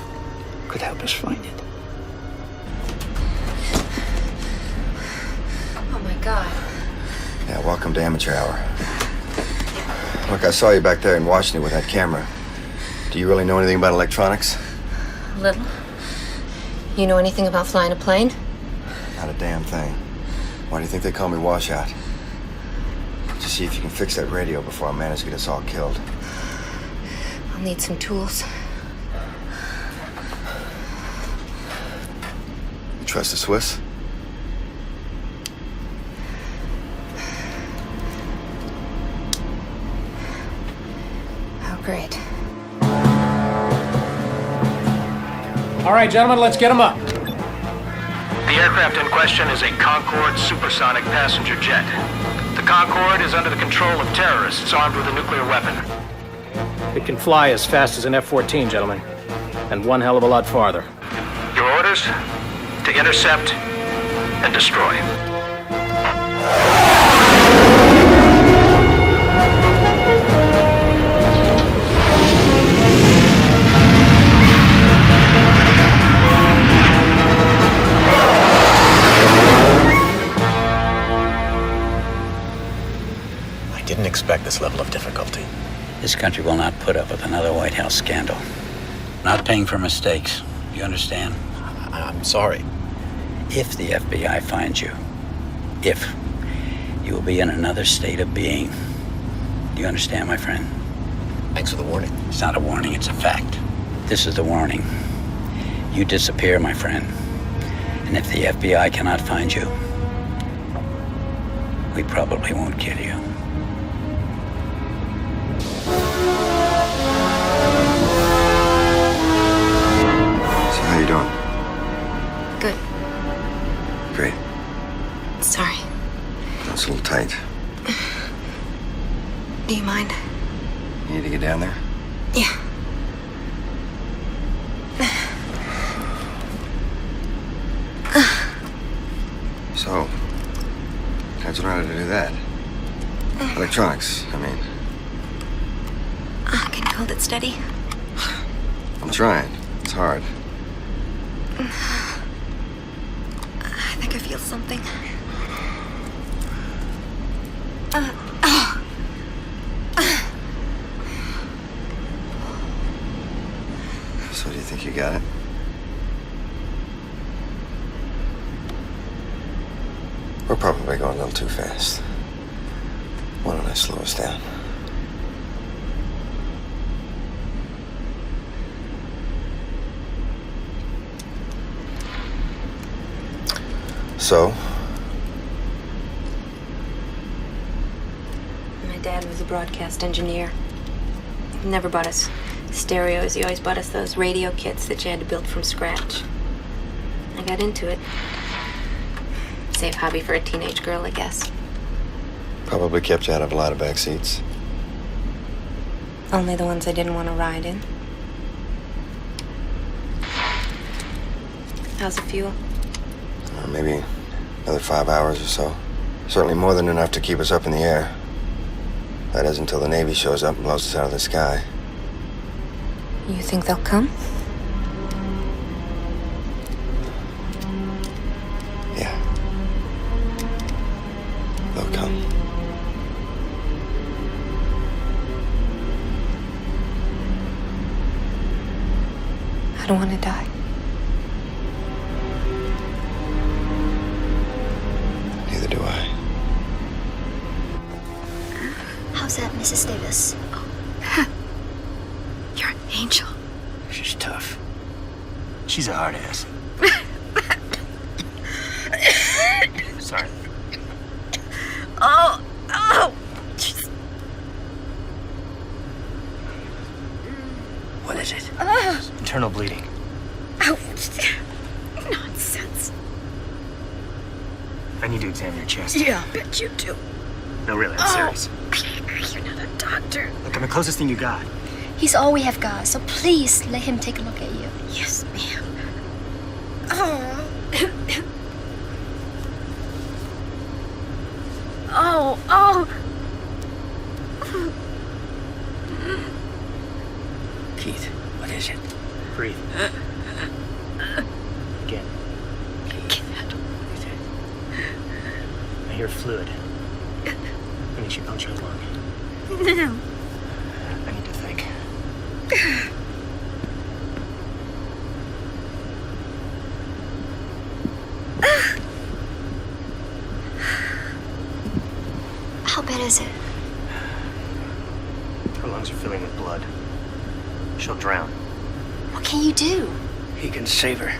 could help us find it.
Oh my God.
Yeah, welcome to amateur hour. Look, I saw you back there in Washington with that camera. Do you really know anything about electronics?
Little. You know anything about flying a plane?
Not a damn thing. Why do you think they call me washout? Just see if you can fix that radio before I manage to get us all killed.
I'll need some tools.
You trust the Swiss?
Oh, great.
All right, gentlemen, let's get them up.
The aircraft in question is a Concorde supersonic passenger jet. The Concorde is under the control of terrorists armed with a nuclear weapon.
It can fly as fast as an F-14, gentlemen, and one hell of a lot farther.
Your orders? To intercept and destroy.
I didn't expect this level of difficulty.
This country will not put up with another White House scandal. Not paying for mistakes. You understand?
I'm sorry.
If the FBI finds you, you will be in another state of being. Do you understand, my friend?
Thanks for the warning.
It's not a warning, it's a fact. This is the warning. You disappear, my friend. And if the FBI cannot find you, we probably won't kill you.
How you doing?
Good.
Great.
Sorry.
That's a little tight.
Do you mind?
You need to get down there?
Yeah.
So, how'd you learn how to do that? Electronics, I mean.
Can you hold it steady?
I'm trying. It's hard.
I think I feel something.
So do you think you got it? We're probably going a little too fast. Why don't I slow us down? So?
My dad was a broadcast engineer. He never bought us stereos. He always bought us those radio kits that you had to build from scratch. I got into it. Safe hobby for a teenage girl, I guess.
Probably kept you out of a lot of back seats.
Only the ones I didn't want to ride in. How's the fuel?
Maybe another 5 hours or so. Certainly more than enough to keep us up in the air. That is until the Navy shows up and blows us out of the sky.
You think they'll come?
Yeah. They'll come.
I don't want to die.
Neither do I.
How's that, Mrs. Davis?
You're an angel.
She's tough. She's a hard ass. Sorry.
Oh!
What is it?
Oh!
Internal bleeding.
Oh! Nonsense.
I need to examine your chest.
Yeah, I bet you do.
No, really, I'm serious.
You're not a doctor.
Look, I'm the closest thing you got.
He's all we have got, so please let him take a look at you.
Yes, ma'am. Oh. Oh.
Keith, what is it? Breathe. Again. I hear fluid. I need you to puncture a lung.
No.
I need to think.
How bad is it?
Her lungs are filling with blood. She'll drown.
What can you do?
He can save her.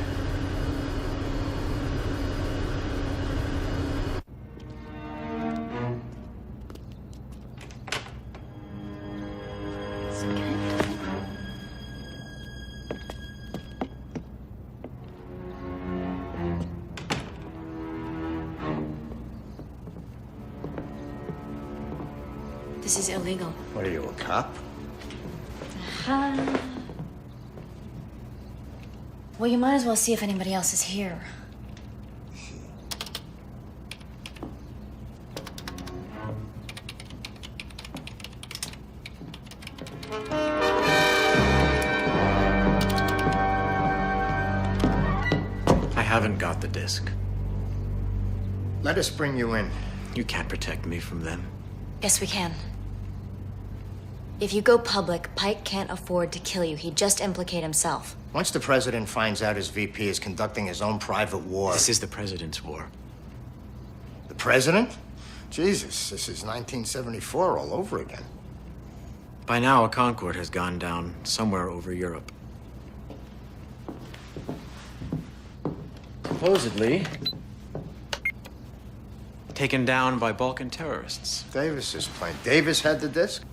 This is illegal.
What are you, a cop?
Well, you might as well see if anybody else is here.
I haven't got the disc.
Let us bring you in.
You can't protect me from them.
Yes, we can. If you go public, Pike can't afford to kill you. He'd just implicate himself.
Once the president finds out his VP is conducting his own private war...
This is the president's war.
The president? Jesus, this is 1974 all over again.
By now, a Concorde has gone down somewhere over Europe. Supposedly taken down by Balkan terrorists.
Davis's plane. Davis had the disc?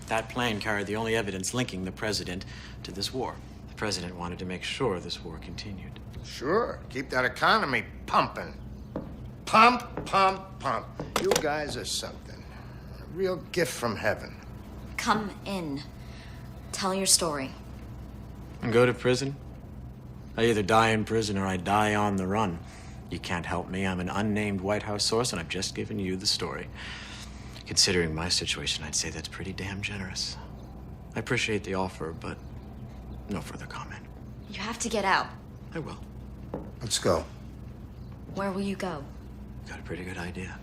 That plane carried the only evidence linking the president to this war. The president wanted to make sure this war continued.
Sure. Keep that economy pumping. Pump, pump, pump. You guys are something. A real gift from heaven.
Come in. Tell your story.
And go to prison? I either die in prison or I die on the run. You can't help me. I'm an unnamed White House source, and I've just given you the story. Considering my situation, I'd say that's pretty damn generous. I appreciate the offer, but no further comment.
You have to get out.
I will.
Let's go.
Where will you go?
Got a pretty good idea.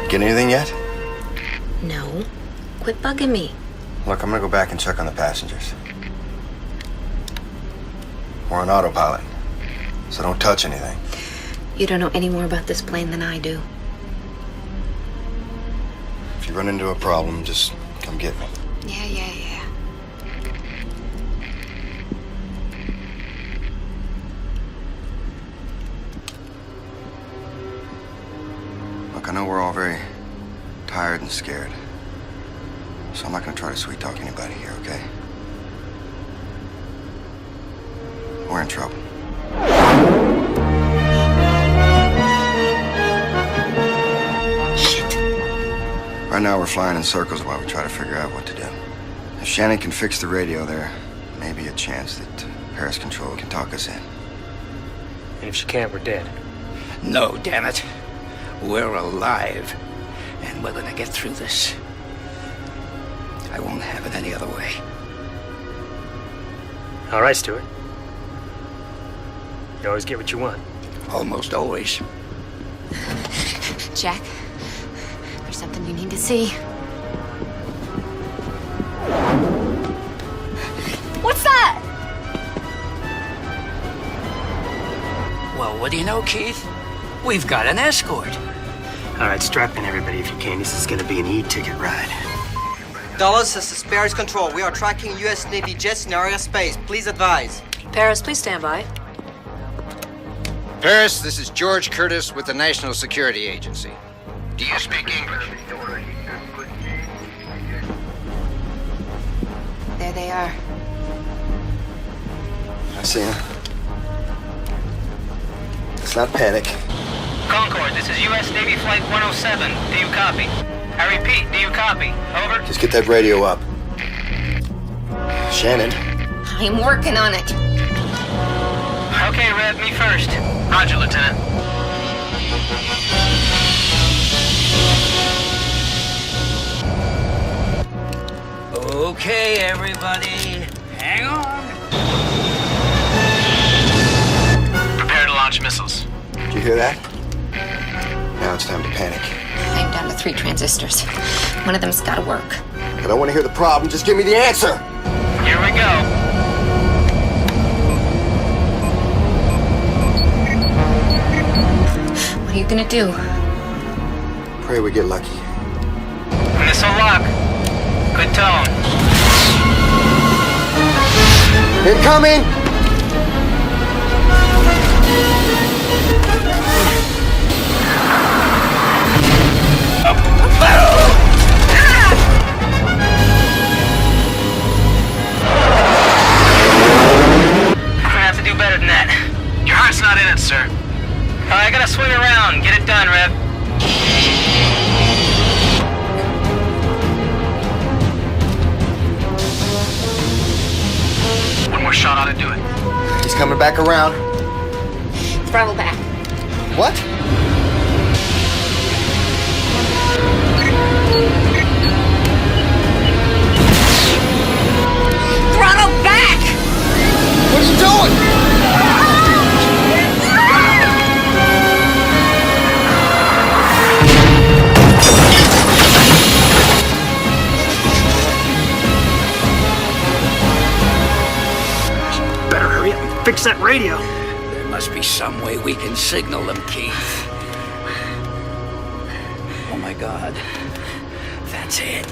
Get anything yet?
No. Quit bugging me.
Look, I'm gonna go back and check on the passengers. We're on autopilot, so don't touch anything.
You don't know any more about this plane than I do.
If you run into a problem, just come get me.
Yeah.
Look, I know we're all very tired and scared. So I'm not gonna try to sweet talk anybody here, okay? We're in trouble.
Shit.
Right now we're flying in circles while we try to figure out what to do. If Shannon can fix the radio there, maybe a chance that Paris Control can talk us in.
And if she can't, we're dead.
No, damn it. We're alive. And we're gonna get through this. I won't have it any other way.
All right, Stuart. You always get what you want.
Almost always.
Jack, there's something you need to see.
What's that?
Well, what do you know, Keith? We've got an escort.
All right, strap in everybody if you can. This is gonna be an E-ticket ride.
Dallas, this is Paris Control. We are tracking U.S. Navy jets in our airspace. Please advise.
Paris, please stand by.
Paris, this is George Curtis with the National Security Agency.
Do you speak English?
There they are.
I see him. Let's not panic.
Concorde, this is U.S. Navy Flight 107. Do you copy? I repeat, do you copy? Over.
Just get that radio up. Shannon.
I'm working on it.
Okay, Rev, me first. Roger, Lieutenant.
Okay, everybody. Hang on.
Prepare to launch missiles.
Did you hear that? Now it's time to panic.
I'm down to 3 transistors. One of them's gotta work.
I don't want to hear the problem. Just give me the answer.
Here we go.
What are you gonna do?
Pray we get lucky.
Missile lock. Good tone.
Incoming!
Have to do better than that.
Your heart's not in it, sir.
I gotta swing around. Get it done, Rev.
One more shot ought to do it.
He's coming back around.
Throttle back.
What?
Throttle back!
What are you doing?
Better hurry up and fix that radio.
There must be some way we can signal them, Keith. Oh my God. That's it.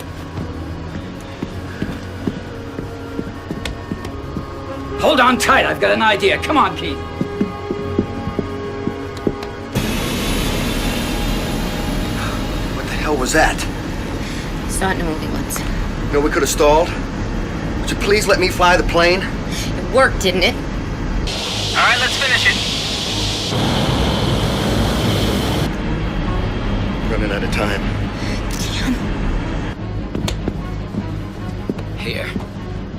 Hold on tight, I've got an idea. Come on, Keith.
What the hell was that?
Saw it in a movie once.
You know we could have stalled? Would you please let me fly the plane?
It worked, didn't it?
All right, let's finish it.
Running out of time.
Here.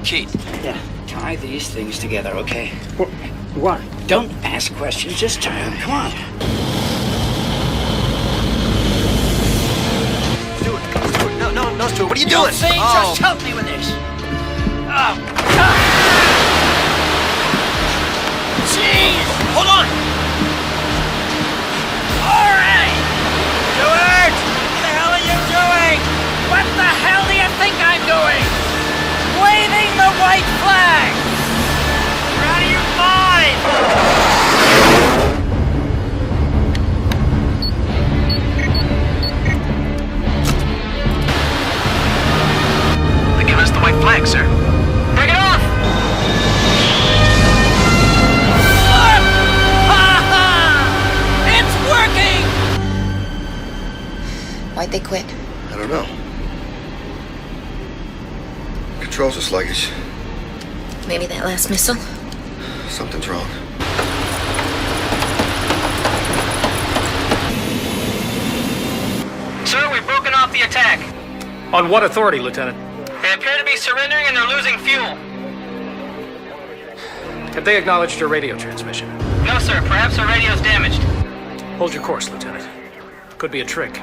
Keith. Yeah. Tie these things together, okay?
What?
Don't ask questions, just tie them. Come on.
Stuart, no, Stuart, what are you
You'll
doing?
see, just help me with this. Jeez!
Hold on.
All right!
Stuart! What the hell are you doing?
What the hell do you think I'm doing?
Waving the white flag! You're out of your mind!
They give us the white flag, sir.
Bring it off! It's working!
Why'd they quit?
I don't know. Controls are sluggish.
Maybe that last missile?
Something's wrong.
Sir, we've broken off the attack.
On what authority, Lieutenant?
They appear to be surrendering and they're losing fuel.
Have they acknowledged your radio transmission?
No, sir. Perhaps our radio's damaged.
Hold your course, Lieutenant. Could be a trick.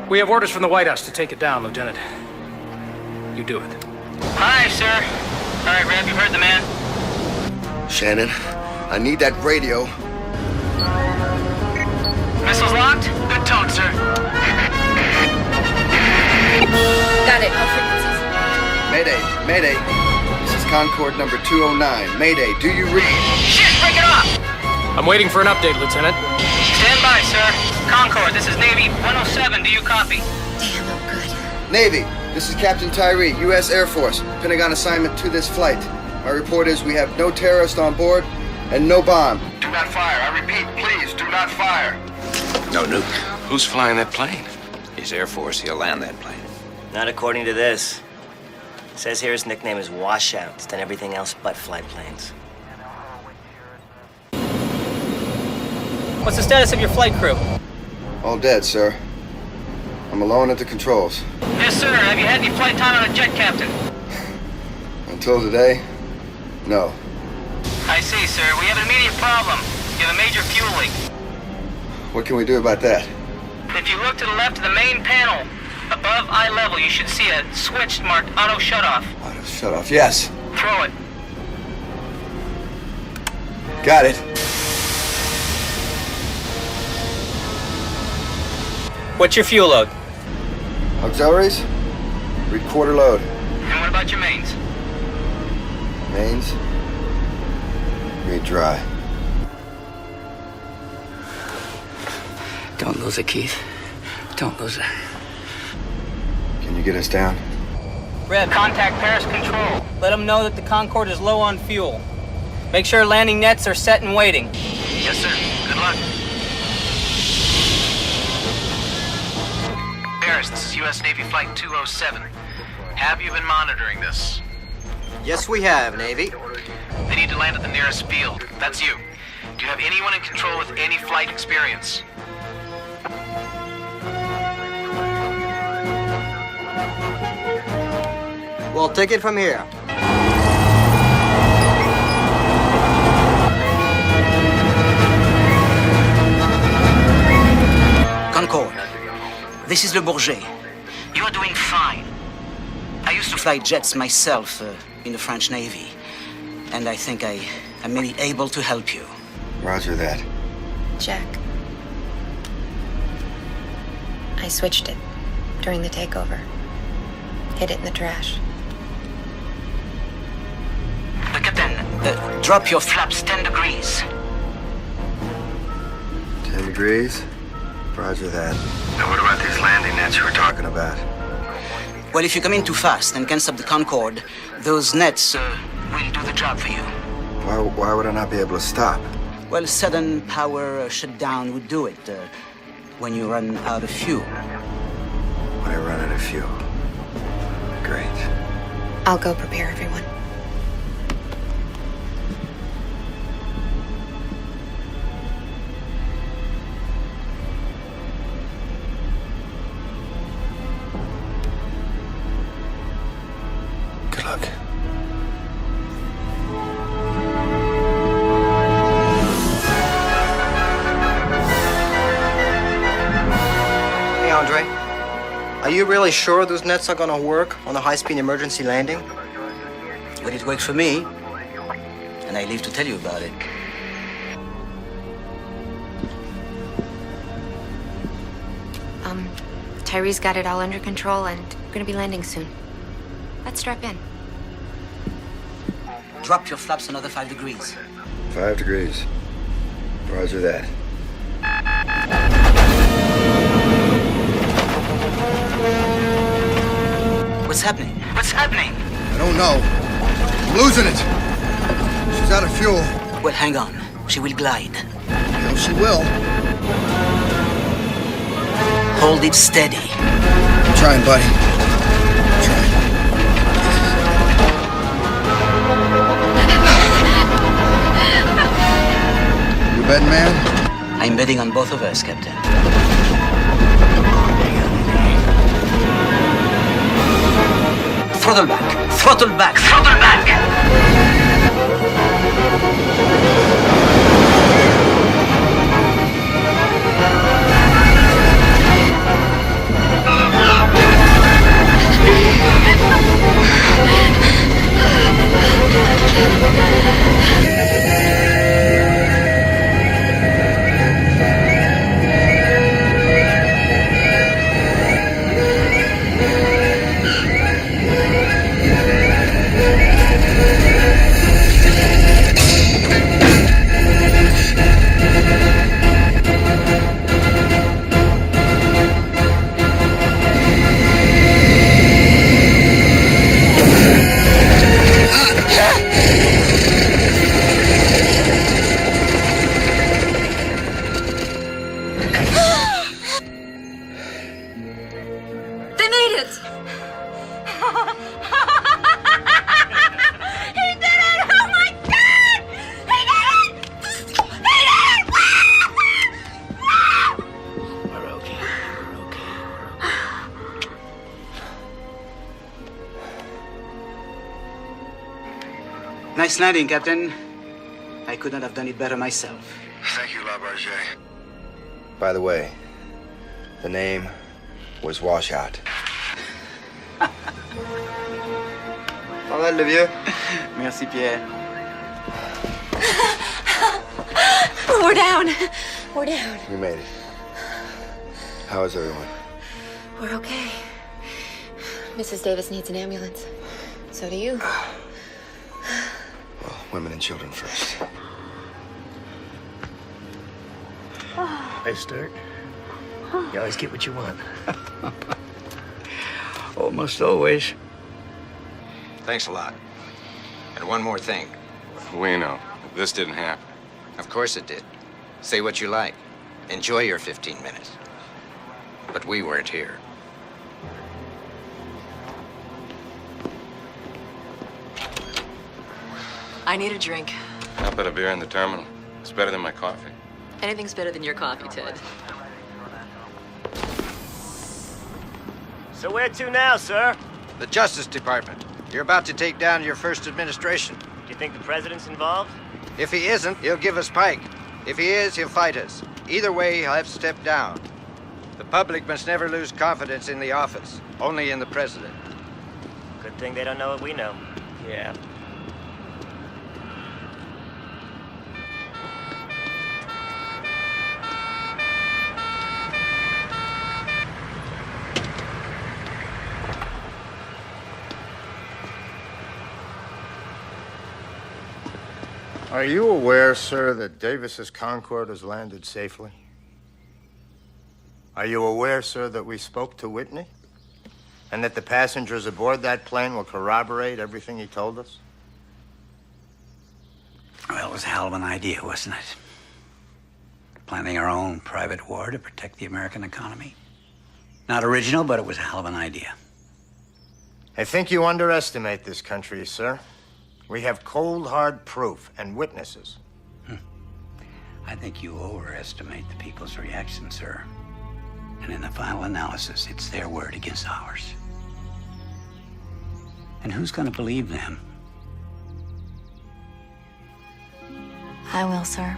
We have orders from the White House to take it down, Lieutenant. You do it.
Aye, sir. All right, Reb, you heard the man.
Shannon, I need that radio.
Missiles locked? Good tone, sir.
Got it. All frequencies.
Mayday, Mayday. This is Concorde number 209. Mayday, do you read?
Shit, break it off!
I'm waiting for an update, Lieutenant.
Stand by, sir. Concorde, this is Navy 107. Do you copy?
Damn, I'm good.
Navy, this is Captain Tyree, U.S. Air Force. Pentagon assignment to this flight. My report is we have no terrorist on board and no bomb.
Do not fire. I repeat, please, do not fire.
No nuke. Who's flying that plane? He's Air Force. He'll land that plane.
Not according to this. It says here his nickname is Washout. He's done everything else but fly planes.
What's the status of your flight crew?
All dead, sir. I'm alone at the controls.
Yes, sir. Have you had any flight time on a jet, Captain?
Until today, no.
I see, sir. We have an immediate problem. You have a major fuel leak.
What can we do about that?
If you look to the left of the main panel, above eye level, you should see a switch marked auto shutoff.
Auto shut off, yes.
Throw it.
Got it.
What's your fuel load?
Auxiliaries? 3/4 load.
And what about your mains?
Mains? Read dry.
Don't lose it, Keith. Don't lose it.
Can you get us down?
Red, contact Paris Control. Let them know that the Concorde is low on fuel. Make sure landing nets are set and waiting.
Yes, sir. Good luck. Paris, this is U.S. Navy Flight 207. Have you been monitoring this?
Yes, we have, Navy.
They need to land at the nearest field. That's you. Do you have anyone in control with any flight experience?
We'll take it from here.
Concorde, this is Le Bourget. You are doing fine. I used to fly jets myself in the French Navy, and I think I may be able to help you.
Roger that.
Jack. I switched it during the takeover. Hid it in the trash.
Captain, drop your flaps 10 degrees.
10 degrees? Roger that. Now what about these landing nets you were talking about?
Well, if you come in too fast and can't stop the Concorde, those nets will do the job for you.
Why would I not be able to stop?
Well, sudden power shutdown would do it when you run out of fuel.
When I run out of fuel. Great.
I'll go prepare everyone.
Good luck.
Hey, Andre. Are you really sure those nets are gonna work on a high-speed emergency landing?
Well, it worked for me, and I live to tell you about it.
Tyree's got it all under control, and we're gonna be landing soon. Let's strap in.
Drop your flaps another 5 degrees.
5 degrees. Roger that.
What's happening? What's happening?
I don't know. I'm losing it. She's out of fuel.
Well, hang on. She will glide.
No, she will.
Hold it steady.
I'm trying, buddy. I'm trying. betting man?
I'm betting on both of us, Captain. Throttle back! Throttle back! Throttle back! Nice landing, Captain. I could not have done it better myself.
Thank you, Labarge. By the way, the name was Washout.
Pas mal, le vieux.
Merci, Pierre.
We're down. We're down.
We made it. How is everyone?
We're okay. Mrs. Davis needs an ambulance. So do you.
Well, women and children first.
Hey, Sturt. You always get what you want.
Almost always. Thanks a lot. And one more thing.
We know. This didn't happen.
Of course it did. Say what you like. Enjoy your 15 minutes. But we weren't here.
I need a drink.
I'll put a beer in the terminal. It's better than my coffee.
Anything's better than your coffee, Ted.
So where to now, sir?
The Justice Department. You're about to take down your first administration.
Do you think the president's involved?
If he isn't, he'll give us pike. If he is, he'll fight us. Either way, he'll have to step down. The public must never lose confidence in the office, only in the president.
Good thing they don't know what we know.
Yeah.
Are you aware, sir, that Davis's Concorde has landed safely? Are you aware, sir, that we spoke to Whitney? And that the passengers aboard that plane will corroborate everything he told us?
Well, it was a hell of an idea, wasn't it? Planning our own private war to protect the American economy. Not original, but it was a hell of an idea.
I think you underestimate this country, sir. We have cold, hard proof and witnesses.
I think you overestimate the people's reaction, sir. And in the final analysis, it's their word against ours. And who's going to believe them?
I will, sir.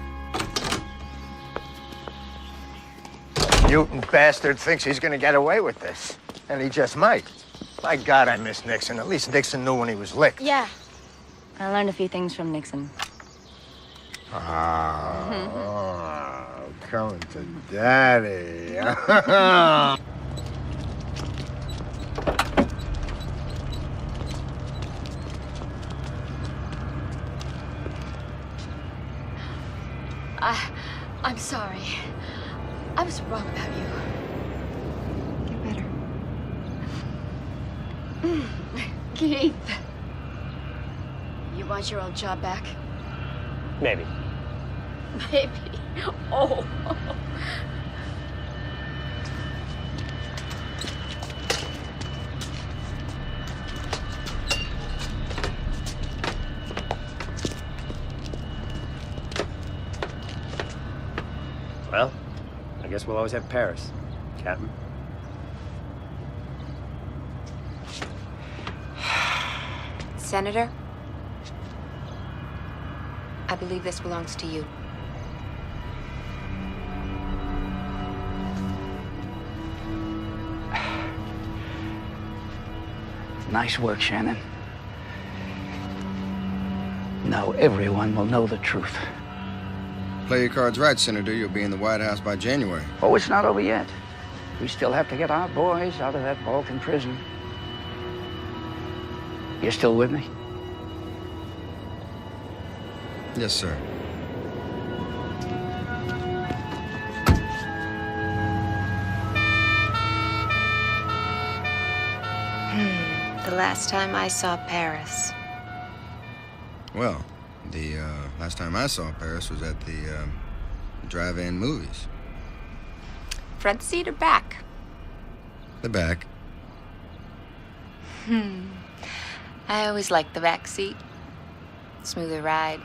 Mutant bastard thinks he's gonna get away with this. And he just might. My God, I miss Nixon. At least Nixon knew when he was licked.
Yeah. I learned a few things from Nixon.
Oh, coming to daddy.
I'm sorry. I was wrong about you. Get better. Keith. You want your old job back?
Maybe.
Maybe. Oh.
guess we'll always have Paris, Captain.
Senator, I believe this belongs to you.
Nice work, Shannon. Now everyone will know the truth.
Play your cards right, Senator. You'll be in the White House by January.
Oh, it's not over yet. We still have to get our boys out of that Balkan prison. You're still with me?
Yes, sir.
The last time I saw Paris.
Well, the last time I saw Paris was at the drive-in movies.
Front seat or back?
The back.
I always liked the back seat. Smoother ride.